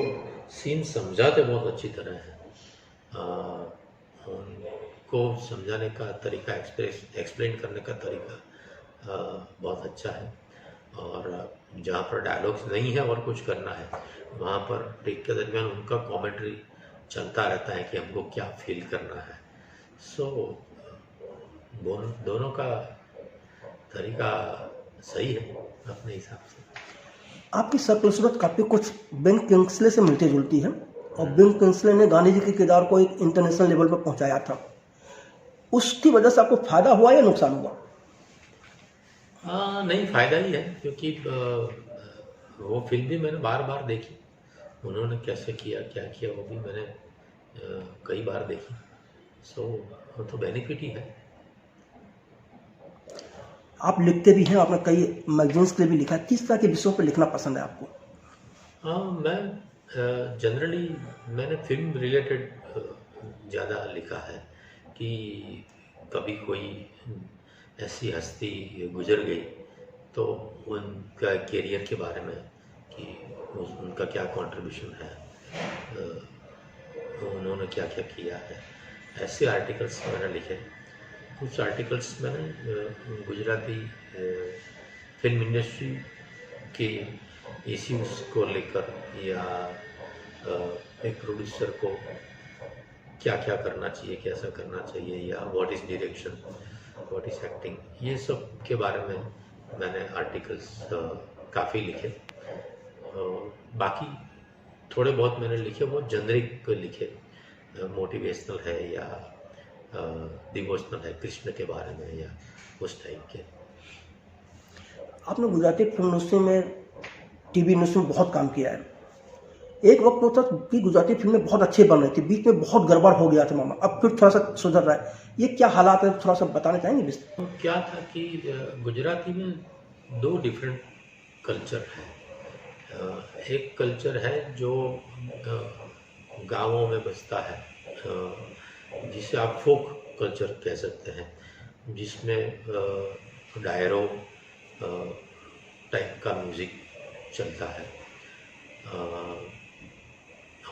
सीन समझाते बहुत अच्छी तरह है, उनको समझाने का तरीका, एक्सप्लेन करने का तरीका बहुत अच्छा है। और जहाँ पर डायलॉग्स नहीं है और कुछ करना है वहाँ पर टेक के दरमियान उनका कमेंट्री चलता रहता है कि हमको क्या फील करना है। सो दोनों का तरीका सही है अपने हिसाब से। आपकी शक्ल-सूरत काफ़ी कुछ बेन किंग्सले से मिलती जुलती है और बेन किंग्सले ने गांधी जी के किरदार को एक इंटरनेशनल लेवल पर पहुंचाया था, उसकी वजह से आपको फायदा हुआ या नुकसान हुआ? नहीं, फ़ायदा ही है क्योंकि वो फिल्म भी मैंने बार बार देखी, उन्होंने कैसे किया क्या किया वो भी मैंने कई बार देखी। सो वो तो बेनिफिट ही है। आप लिखते भी हैं, आपने कई मैगजीन्स के लिए भी लिखा है, किस तरह के विषयों पर लिखना पसंद है आपको? मैं जनरली मैंने फिल्म रिलेटेड ज़्यादा लिखा है कि कभी कोई ऐसी हस्ती गुजर गई तो उनका करियर के बारे में कि उनका क्या कंट्रीब्यूशन है, उन्होंने क्या क्या किया है, ऐसे आर्टिकल्स मैंने लिखे। कुछ आर्टिकल्स मैंने गुजराती फिल्म इंडस्ट्री के इश्यूज को लेकर या एक प्रोड्यूसर को क्या क्या करना चाहिए, कैसा करना चाहिए, या what is direction, what is acting, ये सब के बारे में मैंने आर्टिकल्स काफ़ी लिखे। बाकी थोड़े बहुत मैंने लिखे वो जेनरिक लिखे, मोटिवेशनल है या डिवोशनल है, कृष्ण के बारे में या उस टाइप के। आपने गुजराती फिल्म इंडस्ट्री में, टीवी इंडस्ट्री में बहुत काम किया है। एक वक्त होता कि गुजराती फिल्में बहुत अच्छी बन रही थी, बीच में बहुत गड़बड़ हो गया था मामा, अब फिर थोड़ा सा सुधर रहा है, ये क्या हालात है, थोड़ा सा बताना चाहेंगे? तो क्या था कि गुजराती में दो डिफरेंट कल्चर है। एक कल्चर है जो गांवों में बसता है, जिसे आप फोक कल्चर कह सकते हैं, जिसमें डायरो टाइप का म्यूज़िक चलता है।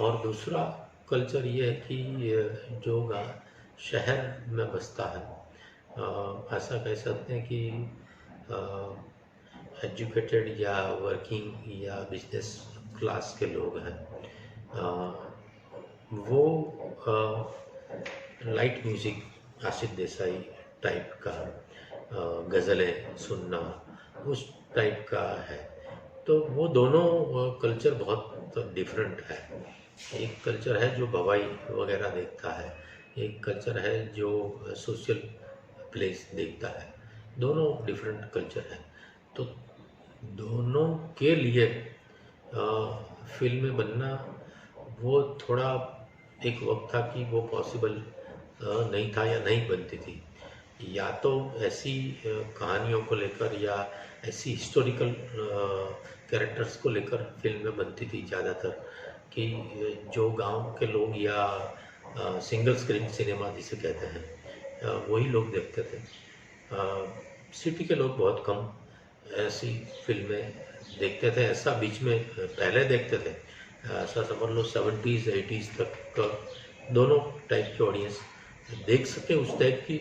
और दूसरा कल्चर ये है कि जो शहर में बसता है, ऐसा कह सकते हैं कि एजुकेटेड या वर्किंग या बिजनेस क्लास के लोग हैं, वो light music, Asif Desai type का गज़लें सुनना, उस टाइप का है। तो वो दोनों कल्चर बहुत डिफरेंट है। एक कल्चर है जो भवाई वगैरह देखता है, एक कल्चर है जो सोशल प्लेस देखता है, दोनों डिफरेंट कल्चर है। तो दोनों के लिए फिल्में बनना वो थोड़ा एक वक्त था कि वो पॉसिबल नहीं था या नहीं बनती थी। या तो ऐसी कहानियों को लेकर या ऐसी हिस्टोरिकल कैरेक्टर्स को लेकर फिल्में बनती थी ज़्यादातर, कि जो गांव के लोग या सिंगल स्क्रीन सिनेमा जिसे कहते हैं वही लोग देखते थे। सिटी के लोग बहुत कम ऐसी फिल्में देखते थे। ऐसा बीच में पहले देखते थे, ऐसा समझ लो 70s 80s तक का दोनों टाइप के ऑडियंस देख सके उस टाइप की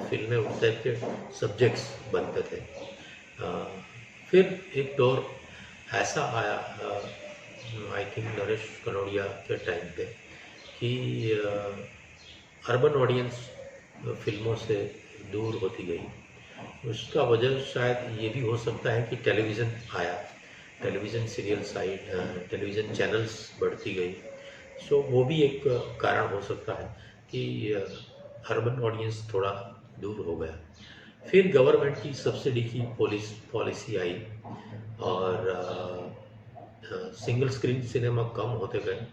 फिल्में, उस टाइप के सब्जेक्ट्स बनते थे। फिर एक दौर ऐसा आया आई थिंक नरेश कनोडिया के टाइम पे कि अर्बन ऑडियंस फिल्मों से दूर होती गई। उसका वजह शायद ये भी हो सकता है कि टेलीविज़न आया, television serials I, television channels बढ़ती गई। सो वो भी एक कारण हो सकता है कि अर्बन ऑडियंस थोड़ा दूर हो गया। फिर गवर्नमेंट की सब्सिडी की पॉलिसी आई और सिंगल स्क्रीन सिनेमा कम होते गए,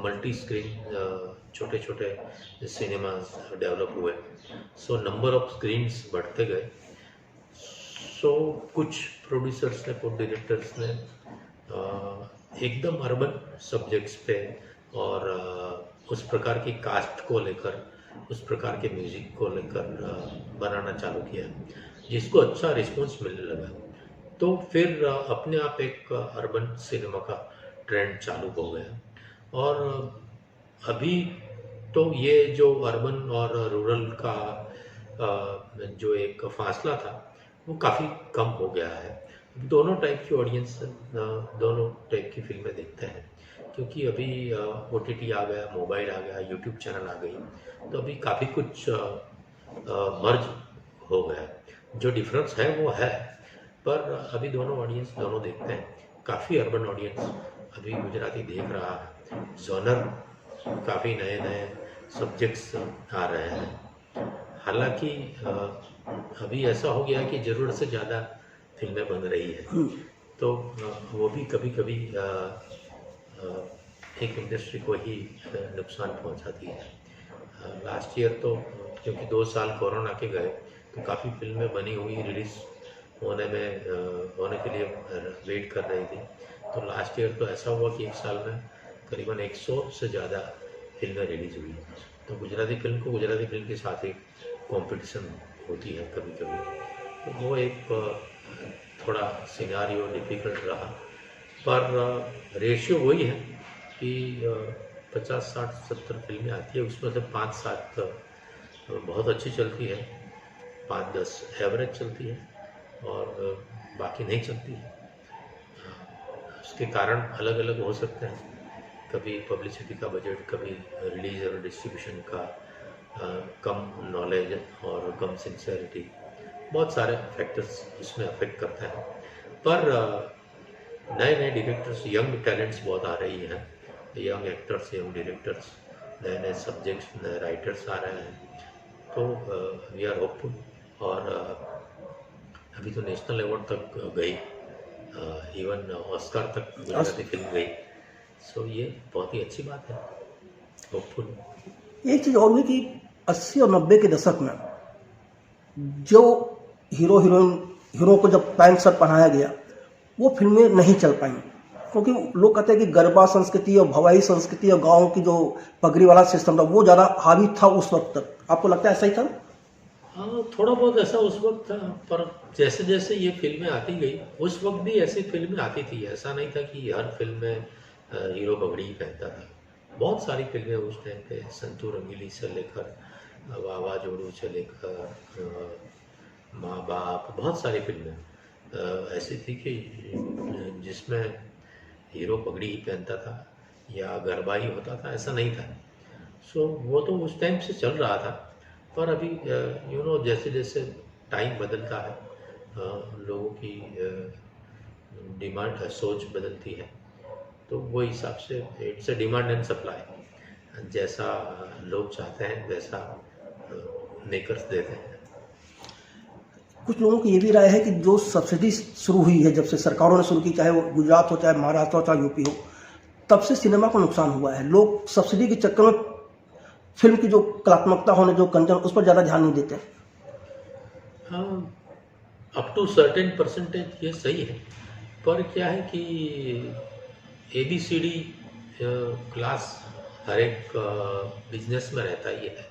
मल्टी स्क्रीन छोटे छोटे सिनेमास डेवलप हुए। सो नंबर ऑफ स्क्रीन्स बढ़ते गए। सो कुछ प्रोड्यूसर्स ने, कुछ डायरेक्टर्स ने एकदम अर्बन सब्जेक्ट्स पे और उस प्रकार की कास्ट को लेकर, उस प्रकार के म्यूज़िक को लेकर बनाना चालू किया, जिसको अच्छा रिस्पॉन्स मिलने लगा। तो फिर अपने आप एक अर्बन सिनेमा का ट्रेंड चालू हो गया। और अभी तो ये जो अर्बन और रूरल का जो एक फासला था वो काफ़ी कम हो गया है। दोनों टाइप की ऑडियंस दोनों टाइप की फिल्में देखते हैं, क्योंकि अभी OTT आ गया, मोबाइल आ गया, यूट्यूब चैनल आ गई, तो अभी काफ़ी कुछ मर्ज हो गया। जो डिफरेंस है वो है, पर अभी दोनों ऑडियंस दोनों देखते हैं। काफ़ी अर्बन ऑडियंस अभी गुजराती देख रहा है। जॉनर काफ़ी नए नए सब्जेक्ट्स आ रहे हैं। हालांकि अभी ऐसा हो गया है कि ज़रूरत से ज़्यादा फिल्में बन रही है, तो वो भी कभी कभी एक इंडस्ट्री को ही नुकसान पहुंचाती है। लास्ट ईयर तो क्योंकि 2 साल कोरोना के गए, तो काफ़ी फिल्में बनी हुई रिलीज़ होने के लिए वेट कर रही थी। तो लास्ट ईयर तो ऐसा हुआ कि 1 साल में करीबन 100 से ज़्यादा फिल्में रिलीज़ हुई। तो गुजराती फिल्म को गुजराती फिल्म के साथ एक कंपटीशन होती है कभी कभी, तो वो एक थोड़ा सिनारियो डिफ़िकल्ट रहा। पर रेशियो वही है कि 50 60 70 फिल्में आती है, उसमें से 5-7 बहुत अच्छी चलती है, 5-10 एवरेज चलती है और बाकी नहीं चलती है। उसके कारण अलग अलग हो सकते हैं, कभी पब्लिसिटी का बजट, कभी रिलीज और डिस्ट्रीब्यूशन का कम नॉलेज और कम सिंसियरिटी, बहुत सारे फैक्टर्स इसमें अफेक्ट करते हैं। पर नए नए डायरेक्टर्स, यंग टैलेंट्स बहुत आ रही हैं, यंग एक्टर्स, यंग डायरेक्टर्स, नए नए सब्जेक्ट्स, नए राइटर्स आ रहे हैं। तो वी आर होपफुल। और अभी तो नेशनल अवार्ड तक गई, इवन ऑस्कर तक गुजराती फिल्म गई। सो ये बहुत ही अच्छी बात है, होपफुल। एक चीज़ और हुई कि 80 और 90 के दशक में जो हीरो को जब पैंट शर्ट पहनाया गया, वो फिल्में नहीं चल पाई, क्योंकि लोग कहते हैं कि गरबा संस्कृति और भवाई संस्कृति और गाँव की जो पगड़ी वाला सिस्टम था वो ज़्यादा हावी था उस वक्त तक। आपको लगता है ऐसा ही था? हाँ, थोड़ा बहुत ऐसा उस वक्त था, पर जैसे जैसे ये फिल्में आती गई, उस वक्त भी ऐसी फिल्में आती थी। ऐसा नहीं था कि हर फिल्म में हीरो पगड़ी ही पहनता था। बहुत सारी फिल्में उस टाइम पे, संतू रंगीली से लेकर वावा जोड़ू से लेकर माँ बाप, बहुत सारी फिल्में ऐसी थी कि जिसमें हीरो पगड़ी ही पहनता था या गरबा ही होता था, ऐसा नहीं था। सो वो तो उस टाइम से चल रहा था। पर अभी जैसे जैसे टाइम बदलता है, लोगों की डिमांड, सोच बदलती है, तो वो हिसाब से it's a demand and supply. जैसा लोग चाहते हैं वैसा मेकर्स देते हैं। कुछ लोगों की ये भी राय है कि जो सब्सिडी शुरू हुई है, जब से सरकारों ने शुरू की, चाहे वो गुजरात हो, चाहे महाराष्ट्र हो, चाहे यूपी हो, तब से सिनेमा को नुकसान हुआ है। लोग सब्सिडी के चक्कर में फिल्म की जो कलात्मकता होने, जो कंटेंट, उस पर ज़्यादा ध्यान नहीं देते। हाँ, अप टू सर्टेन परसेंटेज ये सही है, पर क्या है कि ABCD क्लास हर एक बिजनेस में रहता ही है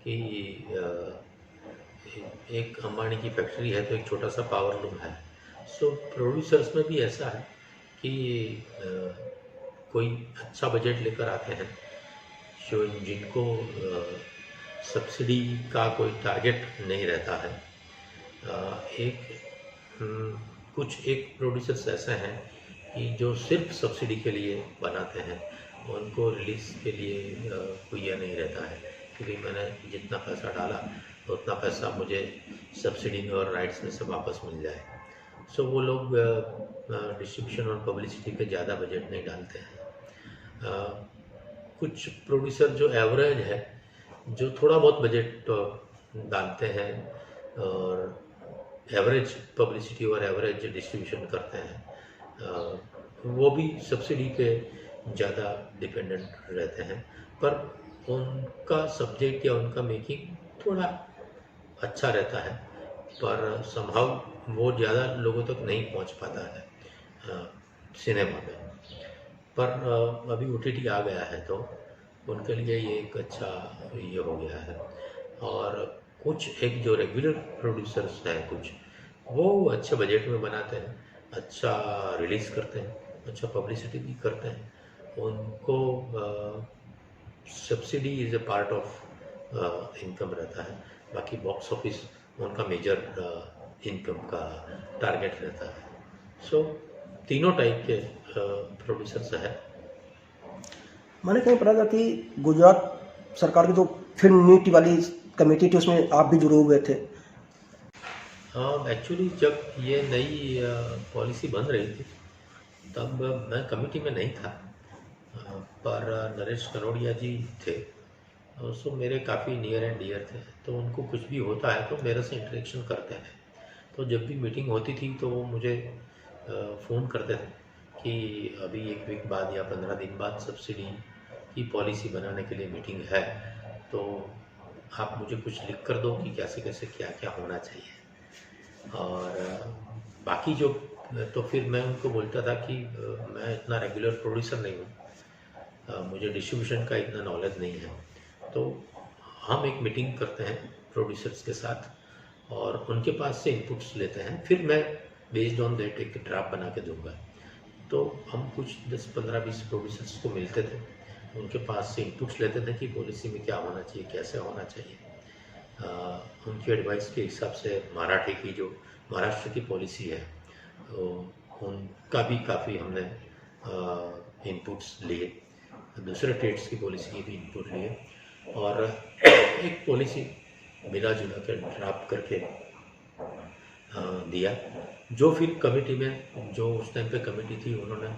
कि एक अंबानी की फैक्ट्री है तो एक छोटा सा पावर लूम है। सो प्रोड्यूसर्स में भी ऐसा है कि कोई अच्छा बजट लेकर आते हैं जो जिनको सब्सिडी का कोई टारगेट नहीं रहता है। एक प्रोड्यूसर्स ऐसे हैं कि जो सिर्फ सब्सिडी के लिए बनाते हैं, उनको रिलीज़ के लिए कोई यह नहीं रहता है कि मैंने जितना पैसा डाला तो उतना पैसा मुझे सब्सिडी में और राइट्स में से वापस मिल जाए। सो वो लोग डिस्ट्रीब्यूशन और पब्लिसिटी पे ज़्यादा बजट नहीं डालते हैं। कुछ प्रोड्यूसर जो एवरेज है, जो थोड़ा बहुत बजट डालते हैं और एवरेज पब्लिसिटी और एवरेज डिस्ट्रीब्यूशन करते हैं, वो भी सब्सिडी पे ज़्यादा डिपेंडेंट रहते हैं, पर उनका सब्जेक्ट या उनका मेकिंग थोड़ा अच्छा रहता है, पर समहाउ वो ज़्यादा लोगों तक नहीं पहुंच पाता है सिनेमा में। पर अभी OTT आ गया है तो उनके लिए ये एक अच्छा ये हो गया है। और कुछ एक जो रेगुलर प्रोड्यूसर्स हैं, कुछ वो अच्छे बजट में बनाते हैं, अच्छा रिलीज़ करते हैं, अच्छा पब्लिसिटी भी करते हैं, उनको subsidy is a part of income रहता है। बाकी बॉक्स ऑफिस उनका मेजर इनकम का टारगेट रहता है। सो तीनों टाइप के प्रोड्यूसर्स हैं। मैंने कहीं पढ़ा था कि गुजरात सरकार की जो फिल्म नीति वाली कमेटी थी, उसमें आप भी जुड़े हुए थे। एक्चुअली जब ये नई पॉलिसी बन रही थी तब मैं कमेटी में नहीं था, पर नरेश कनोडिया जी थे, सो मेरे काफ़ी नियर एंड डियर थे, तो उनको कुछ भी होता है तो मेरे से इंटरेक्शन करते हैं। तो जब भी मीटिंग होती थी तो वो मुझे फ़ोन करते थे कि अभी 1 वीक बाद या 15 दिन बाद सब्सिडी की पॉलिसी बनाने के लिए मीटिंग है, तो आप मुझे कुछ लिख कर दो कि कैसे कैसे क्या क्या होना चाहिए। और बाकी जो तो फिर मैं उनको बोलता था कि मैं इतना रेगुलर प्रोड्यूसर नहीं हूँ, मुझे डिस्ट्रीब्यूशन का इतना नॉलेज नहीं है, तो हम एक मीटिंग करते हैं प्रोड्यूसर्स के साथ और उनके पास से इनपुट्स लेते हैं, फिर मैं बेस्ड ऑन दैट एक ड्राफ्ट बना के दूंगा। तो हम कुछ 10-15-20 प्रोड्यूसर्स को मिलते थे, उनके पास से इनपुट्स लेते थे कि पॉलिसी में क्या होना चाहिए, कैसे होना चाहिए। उनकी एडवाइस के हिसाब से मराठी की जो महाराष्ट्र की पॉलिसी है, तो उनका भी काफ़ी हमने इनपुट्स लिए, दूसरे स्टेट्स की पॉलिसी की भी इनपुट लिए और एक पॉलिसी मिला जुला कर ड्राफ्ट करके दिया, जो फिर कमेटी में, जो उस टाइम पे कमेटी थी, उन्होंने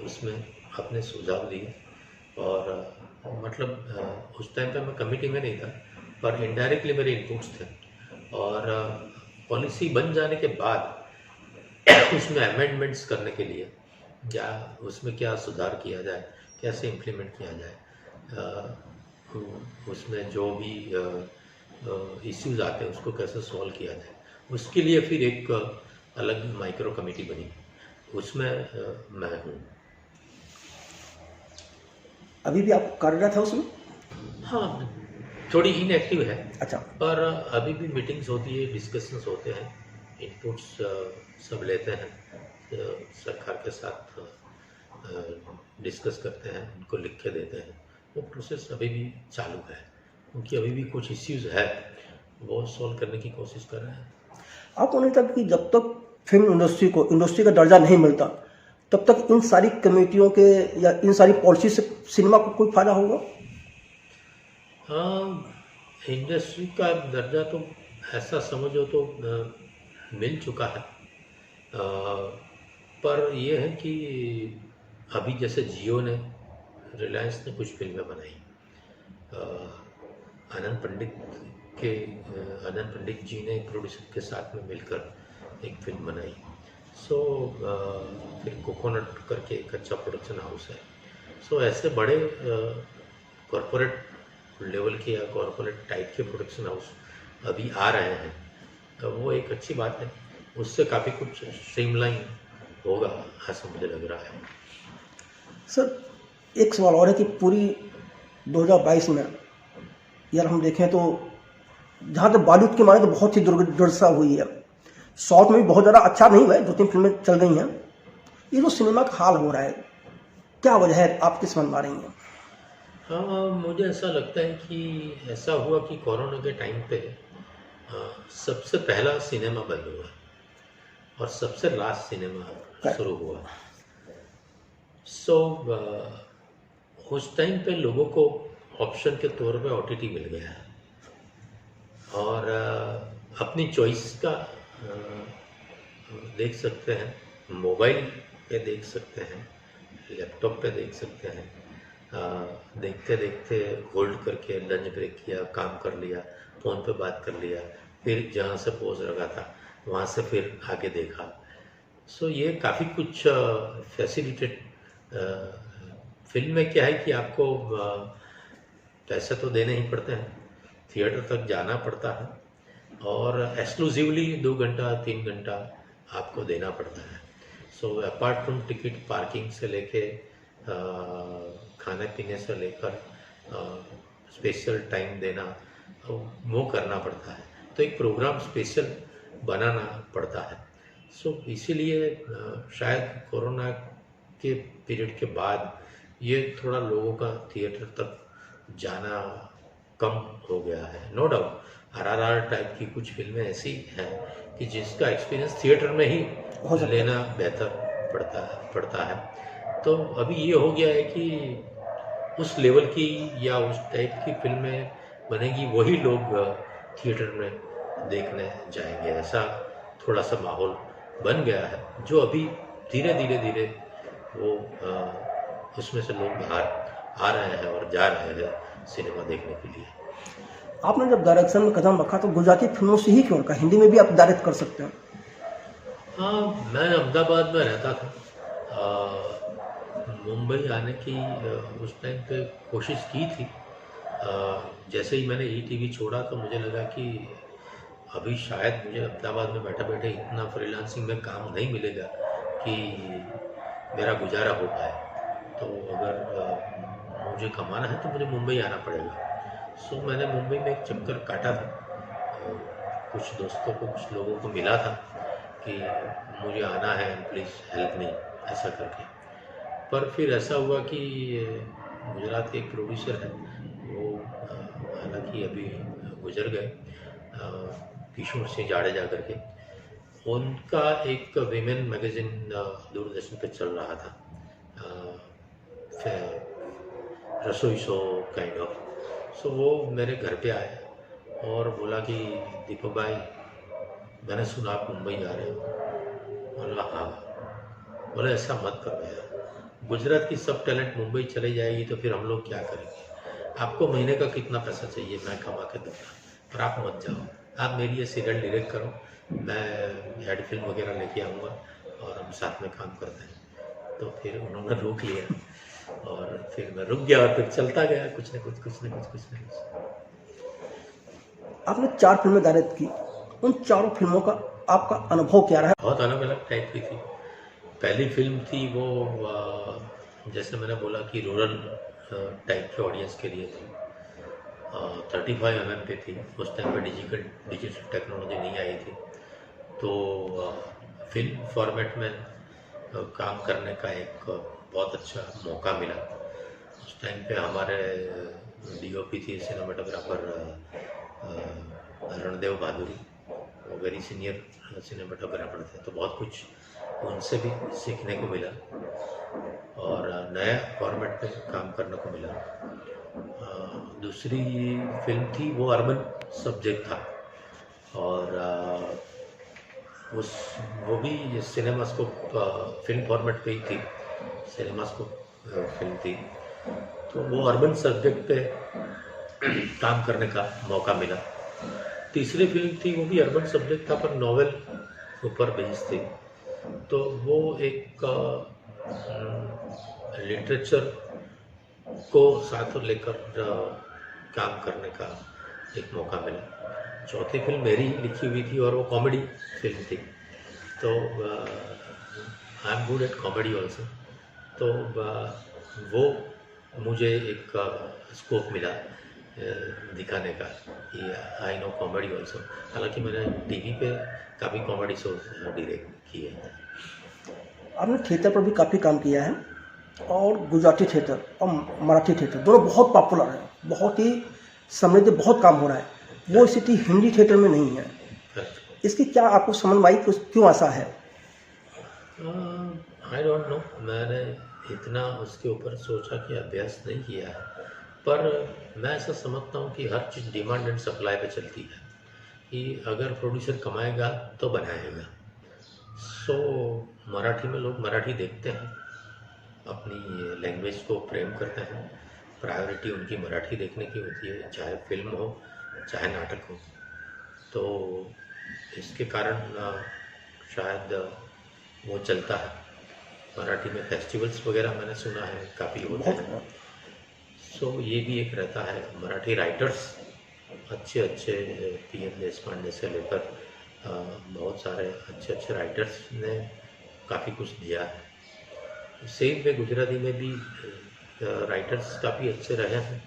उसमें अपने सुझाव दिए। और मतलब उस टाइम पे मैं कमेटी में नहीं था, पर इनडायरेक्टली मेरे इनपुट्स थे। और पॉलिसी बन जाने के बाद उसमें अमेंडमेंट्स करने के लिए या उसमें क्या सुधार किया जाए, कैसे इम्प्लीमेंट किया जाए, उसमें जो भी इश्यूज आते हैं उसको कैसे सॉल्व किया जाए, उसके लिए फिर एक अलग माइक्रो कमेटी बनी, उसमें मैं हूँ। अभी भी आप कार्यरत है उसमें? हाँ, थोड़ी इनएक्टिव है। अच्छा। पर अभी भी मीटिंग्स होती है, डिस्कशंस होते हैं, इनपुट्स सब लेते हैं, सरकार के साथ डिस्कस करते हैं, उनको लिख के देते हैं। वो प्रोसेस अभी भी चालू है, क्योंकि अभी भी कुछ इश्यूज है, वो सॉल्व करने की कोशिश कर रहे हैं। आपको नहीं लगता कि जब तक फिल्म इंडस्ट्री को इंडस्ट्री का दर्जा नहीं मिलता, तब तक इन सारी कमेटियों के या इन सारी पॉलिसी से सिनेमा को कोई फायदा होगा? हाँ, इंडस्ट्री का दर्जा तो ऐसा समझो तो मिल चुका है, पर यह है कि अभी जैसे जियो ने, रिलायंस ने कुछ फिल्में बनाई, आनंद पंडित के आनंद पंडित जी ने प्रोड्यूसर के साथ में मिलकर एक फिल्म बनाई। फिर कोकोनट करके एक अच्छा प्रोडक्शन हाउस है। ऐसे बड़े कॉरपोरेट लेवल के या कॉरपोरेट टाइप के प्रोडक्शन हाउस अभी आ रहे हैं, तो वो एक अच्छी बात है। उससे काफ़ी कुछ स्ट्रीमलाइन होगा ऐसा मुझे लग रहा है। सर एक सवाल और है कि पूरी 2022 में यार हम देखें तो जहाँ तक बॉलीवुड की माने तो बहुत ही दुर्दशा हुई है। साउथ में भी बहुत ज़्यादा अच्छा नहीं हुआ है, 2-3 फिल्में चल गई हैं। ये जो सिनेमा का हाल हो रहा है, क्या वजह है, आप किस मन पा रही हैं? हाँ, मुझे ऐसा लगता है कि ऐसा हुआ कि कोरोना के टाइम पे सबसे पहला सिनेमा बंद हुआ और सबसे लास्ट सिनेमा शुरू हुआ। उस टाइम पे लोगों को ऑप्शन के तौर पे ओटीटी मिल गया है और अपनी चॉइस का देख सकते हैं, मोबाइल पे देख सकते हैं, लैपटॉप पे देख सकते हैं। देखते देखते होल्ड करके लंच ब्रेक किया, काम कर लिया, फ़ोन पे बात कर लिया, फिर जहाँ से पॉज लगा था वहाँ से फिर आगे देखा। ये काफ़ी कुछ फैसिलिटेड। फिल्म में क्या है कि आपको पैसे तो देने ही पड़ते हैं, थिएटर तक जाना पड़ता है और एक्सक्लूसिवली 2 घंटा 3 घंटा आपको देना पड़ता है। अपार्ट फ्रॉम टिकट, पार्किंग से लेके खाने पीने से लेकर स्पेशल टाइम देना, वो करना पड़ता है। तो एक प्रोग्राम स्पेशल बनाना पड़ता है। इसीलिए शायद कोरोना के पीरियड के बाद ये थोड़ा लोगों का थिएटर तक जाना कम हो गया है। नो डाउट आरआरआर टाइप की कुछ फिल्में ऐसी हैं कि जिसका एक्सपीरियंस थिएटर में ही लेना बेहतर पड़ता है। तो अभी ये हो गया है कि उस लेवल की या उस टाइप की फिल्में बनेगी, वही लोग थिएटर में देखने जाएंगे। ऐसा थोड़ा सा माहौल बन गया है, जो अभी धीरे धीरे वो उसमें से लोग बाहर आ रहे हैं और जा रहे हैं सिनेमा देखने के लिए। आपने जब डायरेक्शन में कदम रखा तो गुजराती फिल्मों से ही क्यों रखा? हिंदी में भी आप डायरेक्ट कर सकते हैं। हाँ, मैं अहमदाबाद में रहता था। मुंबई आने की उस टाइम पे कोशिश की थी। जैसे ही मैंने ईटीवी छोड़ा तो मुझे लगा कि अभी शायद मुझे अहमदाबाद में बैठे बैठे इतना फ्रीलांसिंग में काम नहीं मिलेगा कि मेरा गुजारा हो पाए। तो अगर मुझे कमाना है तो मुझे मुंबई आना पड़ेगा। मैंने मुंबई में एक चक्कर काटा था, कुछ दोस्तों को, कुछ लोगों को मिला था कि मुझे आना है, प्लीज़ हेल्प मी, ऐसा करके। पर फिर ऐसा हुआ कि गुजरात के एक प्रोड्यूसर है, वो हालांकि अभी गुजर गए, किशोर सिंह जाडेजा करके। उनका एक वीमेन मैगज़ीन दूरदर्शन पे चल रहा था, रसोई शो काइंड ऑफ। वो मेरे घर पे आए और बोला कि दीपक भाई, मैंने सुना आप मुंबई जा रहे हो। बोला हाँ। बोला ऐसा मत करो यार, गुजरात की सब टैलेंट मुंबई चली जाएगी तो फिर हम लोग क्या करेंगे? आपको महीने का कितना पैसा चाहिए मैं कमा के दूँगा, पर आप मत जाओ, आप मेरी ये सीरियल डायरेक्ट करो, मैं हेड फिल्म वगैरह लेके आऊँगा और हम साथ में काम करते हैं। तो फिर उन्होंने रोक लिया और फिर मैं रुक गया और फिर चलता गया, कुछ न कुछ। आपने 4 फिल्में डायरेक्ट की, उन चारों फिल्मों का आपका अनुभव क्या रहा? बहुत अलग अलग टाइप की थी। पहली फिल्म थी वो जैसे मैंने बोला कि रूरल टाइप के ऑडियंस के लिए थी, 35 mm पे थी। उस टाइम पे डिजिटल टेक्नोलॉजी नहीं आई थी, तो फिल्म फॉर्मेट में काम करने का एक बहुत अच्छा मौका मिला। उस टाइम पे हमारे डीओपी थी सिनेमाटोग्राफर रणदेव भादुरी, वो वेरी सीनियर सिनेमाटोग्राफर थे, तो बहुत कुछ उनसे भी सीखने को मिला और नया फॉर्मेट पे काम करने को मिला। दूसरी फिल्म थी वो अर्बन सब्जेक्ट था और वो भी सिनेमास्कोप फिल्म फॉर्मेट पे ही थी, सिनेमास्कोप फिल्म थी। तो वो अर्बन सब्जेक्ट पे काम करने का मौका मिला तीसरी फिल्म थी, वो भी अर्बन सब्जेक्ट था पर नॉवेल ऊपर बेस्ड थी। तो वो एक लिटरेचर को साथ लेकर काम करने का एक मौका मिला। चौथी फिल्म मेरी लिखी हुई थी और वो कॉमेडी फिल्म थी। तो I am good at comedy also. तो वो मुझे एक स्कोप मिला दिखाने का कि आई नो कॉमेडी ऑल्सो। हालांकि मैंने टीवी पे काफ़ी कॉमेडी शोज डायरेक्ट किए हैं। आपने थिएटर पर भी काफ़ी काम किया है और गुजराती थिएटर और मराठी थिएटर दोनों बहुत पॉपुलर है, बहुत ही समृद्ध, बहुत काम हो रहा है। वो स्थिति हिंदी थिएटर में नहीं है। इसकी क्या आपको समझ में आई, क्यों ऐसा है? आई डोंट नो, मैंने इतना उसके ऊपर सोचा कि अभ्यास नहीं किया है। पर मैं ऐसा समझता हूँ कि हर चीज़ डिमांड एंड सप्लाई पे चलती है कि अगर प्रोड्यूसर कमाएगा तो बनाएगा। सो मराठी में लोग मराठी देखते हैं, अपनी लैंग्वेज को प्रेम करते हैं, प्रायोरिटी उनकी मराठी देखने की होती है, चाहे फिल्म हो चाहे नाटक हो। तो इसके कारण शायद वो चलता है। मराठी में फेस्टिवल्स वगैरह मैंने सुना है काफ़ी होते हैं। सो ये भी एक रहता है। मराठी राइटर्स अच्छे अच्छे PM देशपांडे से लेकर बहुत सारे अच्छे अच्छे राइटर्स ने काफ़ी कुछ दिया है। सेम वे गुजराती में भी राइटर्स काफ़ी अच्छे रहे हैं।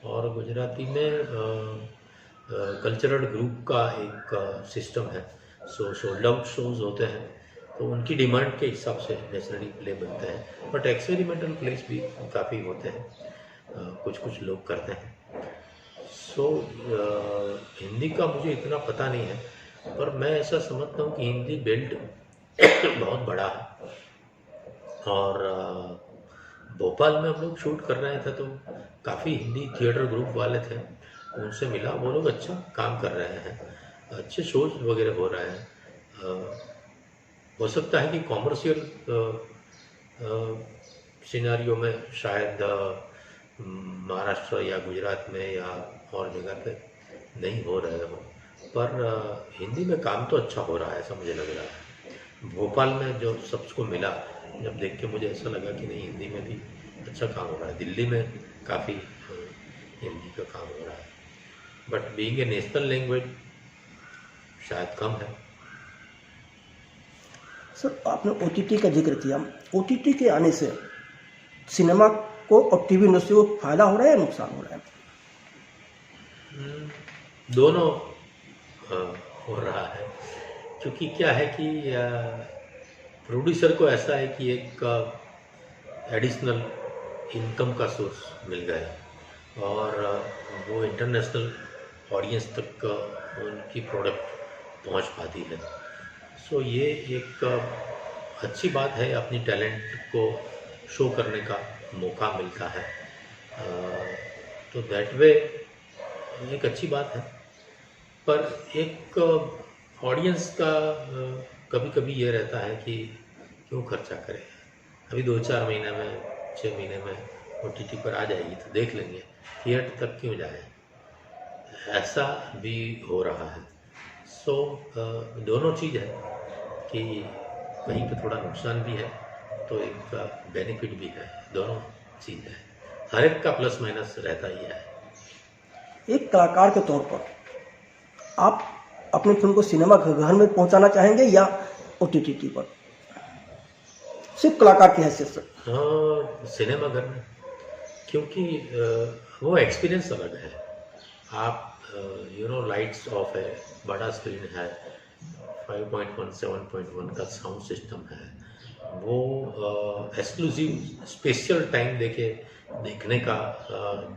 और गुजराती में कल्चरल ग्रुप का एक सिस्टम है। सो सोल्ड आउट शोज होते हैं तो उनकी डिमांड के हिसाब से नेचुरली प्ले बनते हैं। बट एक्सपेरिमेंटल प्लेस भी काफ़ी होते हैं, कुछ कुछ लोग करते हैं। सो हिंदी का मुझे इतना पता नहीं है, पर मैं ऐसा समझता हूँ कि हिंदी बेल्ट बहुत बड़ा है। और भोपाल में हम लोग शूट कर रहे थे तो काफ़ी हिंदी थिएटर ग्रुप वाले थे, उनसे मिला। वो लोग अच्छा काम कर रहे हैं, अच्छे शोज वगैरह हो रहे हैं। हो सकता है कि कॉमर्शियल सिनारियो में शायद महाराष्ट्र या गुजरात में या और जगह पे नहीं हो रहे हो, पर हिंदी में काम तो अच्छा हो रहा है ऐसा मुझे लग रहा है। भोपाल में जो सबको मिला, जब देख के मुझे ऐसा लगा कि नहीं, हिंदी में भी अच्छा काम हो रहा है। दिल्ली में काफ़ी हिंदी का काम हो रहा है, but being a national language शायद कम है। सर, आपने OTT का जिक्र किया। OTT के आने से सिनेमा को और टीवी इंडस्ट्री को फायदा हो रहा है या नुकसान हो रहा है? दोनों हो रहा है, क्योंकि क्या है कि प्रोड्यूसर को ऐसा है कि एक एडिशनल इनकम का सोर्स मिल गया और वो इंटरनेशनल ऑडियंस तक उनकी प्रोडक्ट पहुंच पाती है। सो ये एक अच्छी बात है, अपनी टैलेंट को शो करने का मौका मिलता है। तो दैट वे एक अच्छी बात है। पर एक ऑडियंस का कभी कभी ये रहता है कि क्यों खर्चा करें, अभी 2-4 महीने में 6 महीने में OTT पर आ जाएगी तो देख लेंगे, थिएटर तक क्यों जाए, ऐसा भी हो रहा है। सो दोनों चीज़ है कि कहीं पे थोड़ा नुकसान भी है तो एक बेनिफिट भी है, दोनों चीज़ है। हर एक का प्लस माइनस रहता ही है। एक कलाकार के तौर पर आप अपनी फिल्म को सिनेमा घर में पहुंचाना चाहेंगे या OTT पर, सिर्फ कलाकार की हैसियत से? हाँ, सिनेमा घर में, क्योंकि वो एक्सपीरियंस अलग है। आप लाइट्स ऑफ है, बड़ा स्क्रीन है, 5.1 7.1 का साउंड सिस्टम है, वो एक्सक्लूसिव स्पेशल टाइम देखने का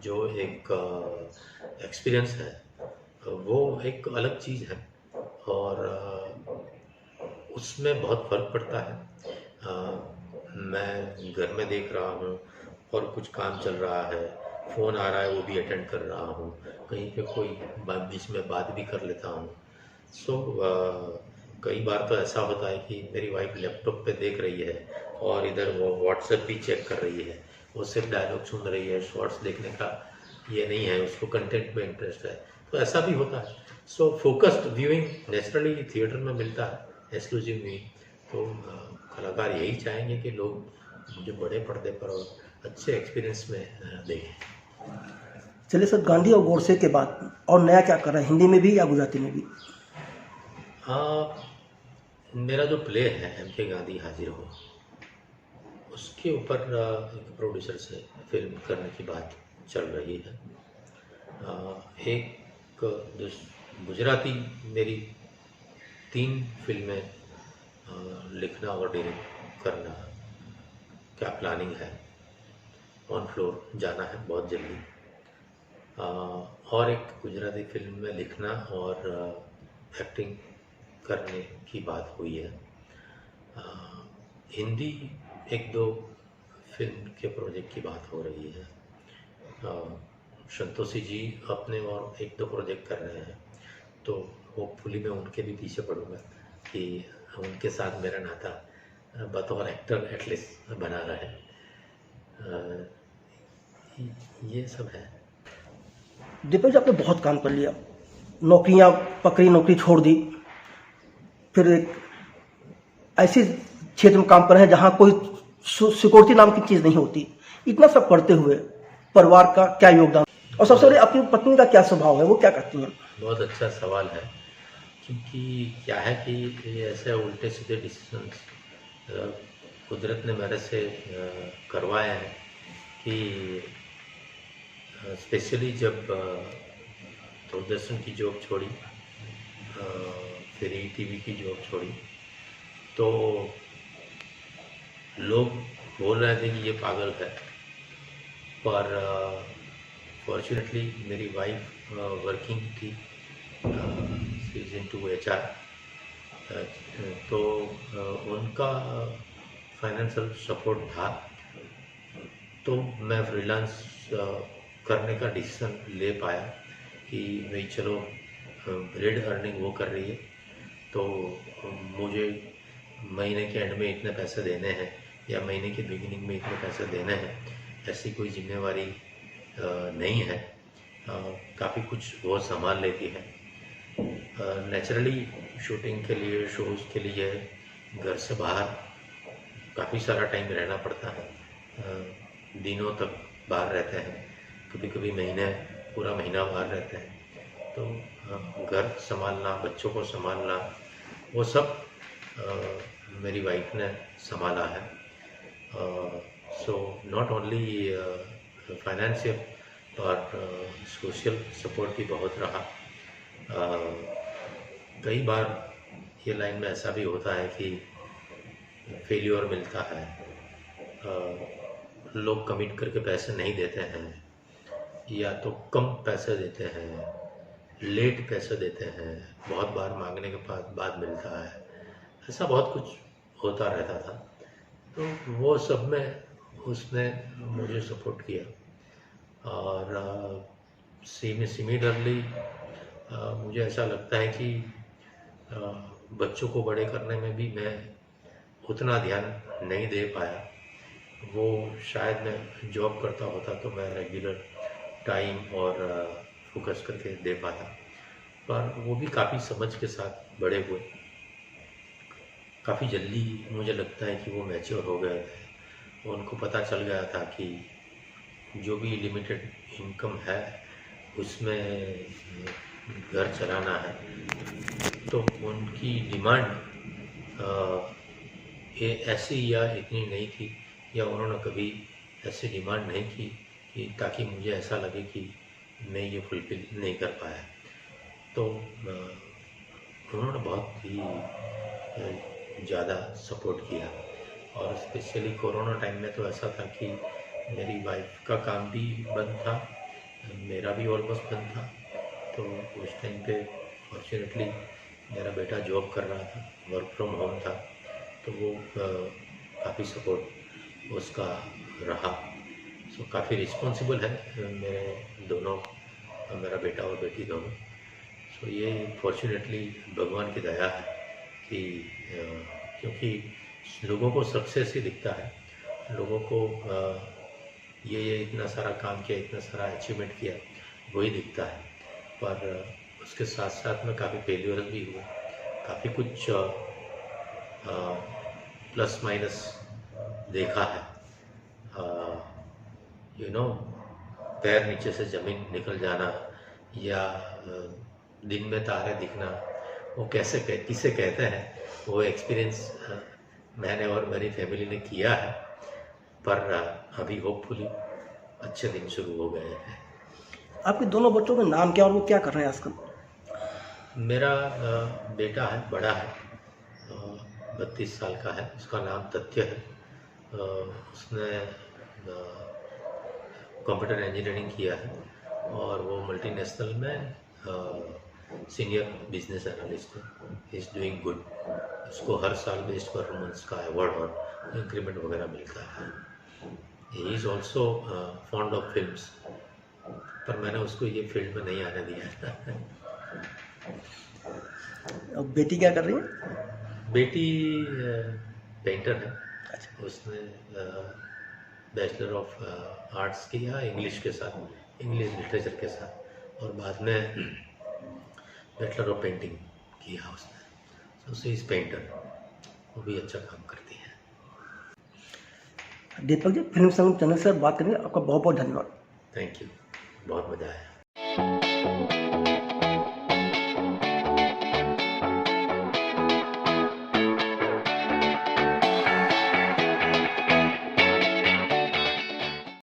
जो एक एक्सपीरियंस है वो एक अलग चीज़ है और उसमें बहुत फ़र्क पड़ता है। मैं घर में देख रहा हूँ और कुछ काम चल रहा है, फ़ोन आ रहा है वो भी अटेंड कर रहा हूँ, कहीं पे कोई बीच में बात भी कर लेता हूँ। सो कई बार तो ऐसा होता है कि मेरी वाइफ लैपटॉप पे देख रही है और इधर वो व्हाट्सएप भी चेक कर रही है, वो सिर्फ डायलॉग सुन रही है, शॉर्ट्स देखने का ये नहीं है, उसको कंटेंट में इंटरेस्ट है, तो ऐसा भी होता है। So focused viewing naturally theatre में मिलता है, एक्सक्लूसिव व्यूइंग। तो कलाकार यही चाहेंगे कि लोग मुझे बड़े पर्दे पर और अच्छे एक्सपीरियंस में देखें। चलिए सर, गांधी और गोडसे के बाद और नया क्या कर रहे हैं, हिंदी में भी या गुजराती में भी? मेरा जो प्ले है एम.के. गांधी हाजिर हो, उसके ऊपर एक प्रोड्यूसर से फिल्म करने की बात चल रही है। एक गुजराती मेरी 3 फिल्में लिखना और डायरेक्ट करना क्या प्लानिंग है। ऑन फ्लोर जाना है बहुत जल्दी। और एक गुजराती फिल्म में लिखना और एक्टिंग करने की बात हुई है। हिंदी 1-2 फिल्म के प्रोजेक्ट की बात हो रही है। संतोषी जी अपने और 1-2 प्रोजेक्ट कर रहे हैं, तो होपफुली मैं उनके भी पीछे पड़ूंगा कि उनके साथ मेरा नाता बतौर एक्टर एटलीस्ट बना रहे। ये सब है। दीपक जी, आपने बहुत काम कर लिया, नौकरियां पकड़ी, नौकरी छोड़ दी, फिर एक ऐसी क्षेत्र में काम कर रहे हैं जहाँ कोई सिक्योरिटी नाम की चीज़ नहीं होती। इतना सब करते हुए परिवार का क्या योगदान, और सबसे बड़ी आपकी पत्नी का क्या स्वभाव है, वो क्या करती हैं? बहुत अच्छा सवाल है, क्योंकि क्या है कि ये ऐसे उल्टे सीधे डिसीजंस कुदरत ने मेरे से करवाए हैं कि स्पेशली जब दूरदर्शन की जॉब छोड़ी, फिर ईटीवी की जॉब छोड़ी, तो लोग बोल रहे थे कि ये पागल है, पर फॉर्चुनेटली मेरी वाइफ वर्किंग थी, शी इज़ इनटू HR, तो उनका फाइनेंशियल सपोर्ट था, तो मैं फ्रीलांस करने का डिसीजन ले पाया कि भाई चलो, ब्रेड अर्निंग वो कर रही है, तो मुझे महीने के एंड में इतने पैसे देने हैं या महीने के बिगिनिंग में इतने पैसे देने हैं, ऐसी कोई जिम्मेवारी नहीं है। काफ़ी कुछ वो संभाल लेती है। नेचुरली शूटिंग के लिए, शोज़ के लिए घर से बाहर काफ़ी सारा टाइम रहना पड़ता है, दिनों तक बाहर रहते हैं, कभी कभी पूरा महीना बाहर रहते हैं, तो घर संभालना, बच्चों को संभालना, वो सब मेरी वाइफ ने संभाला है। सो नॉट ओनली फाइनेंशियल और सोशल सपोर्ट भी बहुत रहा। कई बार ये लाइन में ऐसा भी होता है कि फेल्योर मिलता है, लोग कमिट करके पैसे नहीं देते हैं, या तो कम पैसे देते हैं, लेट पैसे देते हैं, बहुत बार मांगने के बाद मिलता है, ऐसा बहुत कुछ होता रहता था। तो वो सब में उसने मुझे सपोर्ट किया, और सिमिलरली मुझे ऐसा लगता है कि बच्चों को बड़े करने में भी मैं उतना ध्यान नहीं दे पाया। वो शायद मैं जॉब करता होता तो मैं रेगुलर टाइम और फोकस करके दे पाता, पर वो भी काफ़ी समझ के साथ बड़े हुए। काफ़ी जल्दी मुझे लगता है कि वो मैच्योर हो गए थे, उनको पता चल गया था कि जो भी लिमिटेड इनकम है उसमें घर चलाना है, तो उनकी डिमांड ये ऐसी या इतनी नहीं थी, या उन्होंने कभी ऐसी डिमांड नहीं की कि ताकि मुझे ऐसा लगे कि मैं ये फुलफिल नहीं कर पाया। तो उन्होंने बहुत ही ज़्यादा सपोर्ट किया, और स्पेशली कोरोना टाइम में तो ऐसा था कि मेरी वाइफ का काम भी बंद था, मेरा भी ऑलमोस्ट बंद था, तो उस टाइम पे फॉर्चुनेटली मेरा बेटा जॉब कर रहा था, वर्क फ्रॉम होम था, तो वो काफ़ी सपोर्ट उसका रहा। सो काफ़ी रिस्पॉन्सिबल है मेरे दोनों, मेरा बेटा और बेटी दोनों। सो ये फॉर्चुनेटली भगवान की दया है कि क्योंकि लोगों को सक्सेस ही दिखता है, लोगों को ये इतना सारा काम किया, इतना सारा अचीवमेंट किया, वही दिखता है, पर उसके साथ साथ में काफ़ी फेल्यूर भी हुए, काफ़ी कुछ प्लस माइनस देखा है। पैर नीचे से ज़मीन निकल जाना या दिन में तारे दिखना, वो किसे कहते हैं, वो एक्सपीरियंस मैंने और मेरी फैमिली ने किया है। पर अभी होपफुली अच्छे दिन शुरू हो गए हैं। आपके दोनों बच्चों के नाम क्या और वो क्या कर रहे हैं आजकल? मेरा बेटा है, बड़ा है, 32 साल का है, उसका नाम तथ्य है। उसने कंप्यूटर इंजीनियरिंग किया है और वो मल्टीनेशनल में सीनियर बिजनेस एनालिस्ट है। He is doing good. उसको हर साल बेस्ट परफॉर्मेंस का अवार्ड और इंक्रीमेंट वगैरह मिलता है। He is also fond of films, पर मैंने उसको ये फील्ड में नहीं आने दिया है। और बेटी क्या कर रही है? बेटी पेंटर है। अच्छा। उसने बैचलर ऑफ आर्ट्स किया इंग्लिश के साथ, इंग्लिश लिटरेचर के साथ, और बाद में बैचलर ऑफ पेंटिंग किया उसने। सो शी इज़ पेंटर, वो भी अच्छा काम करती है। दीपक जी, फिल्म संगम चैनल से बात करेंगे, आपका बहुत बहुत धन्यवाद। थैंक यू, बहुत मज़ा आया।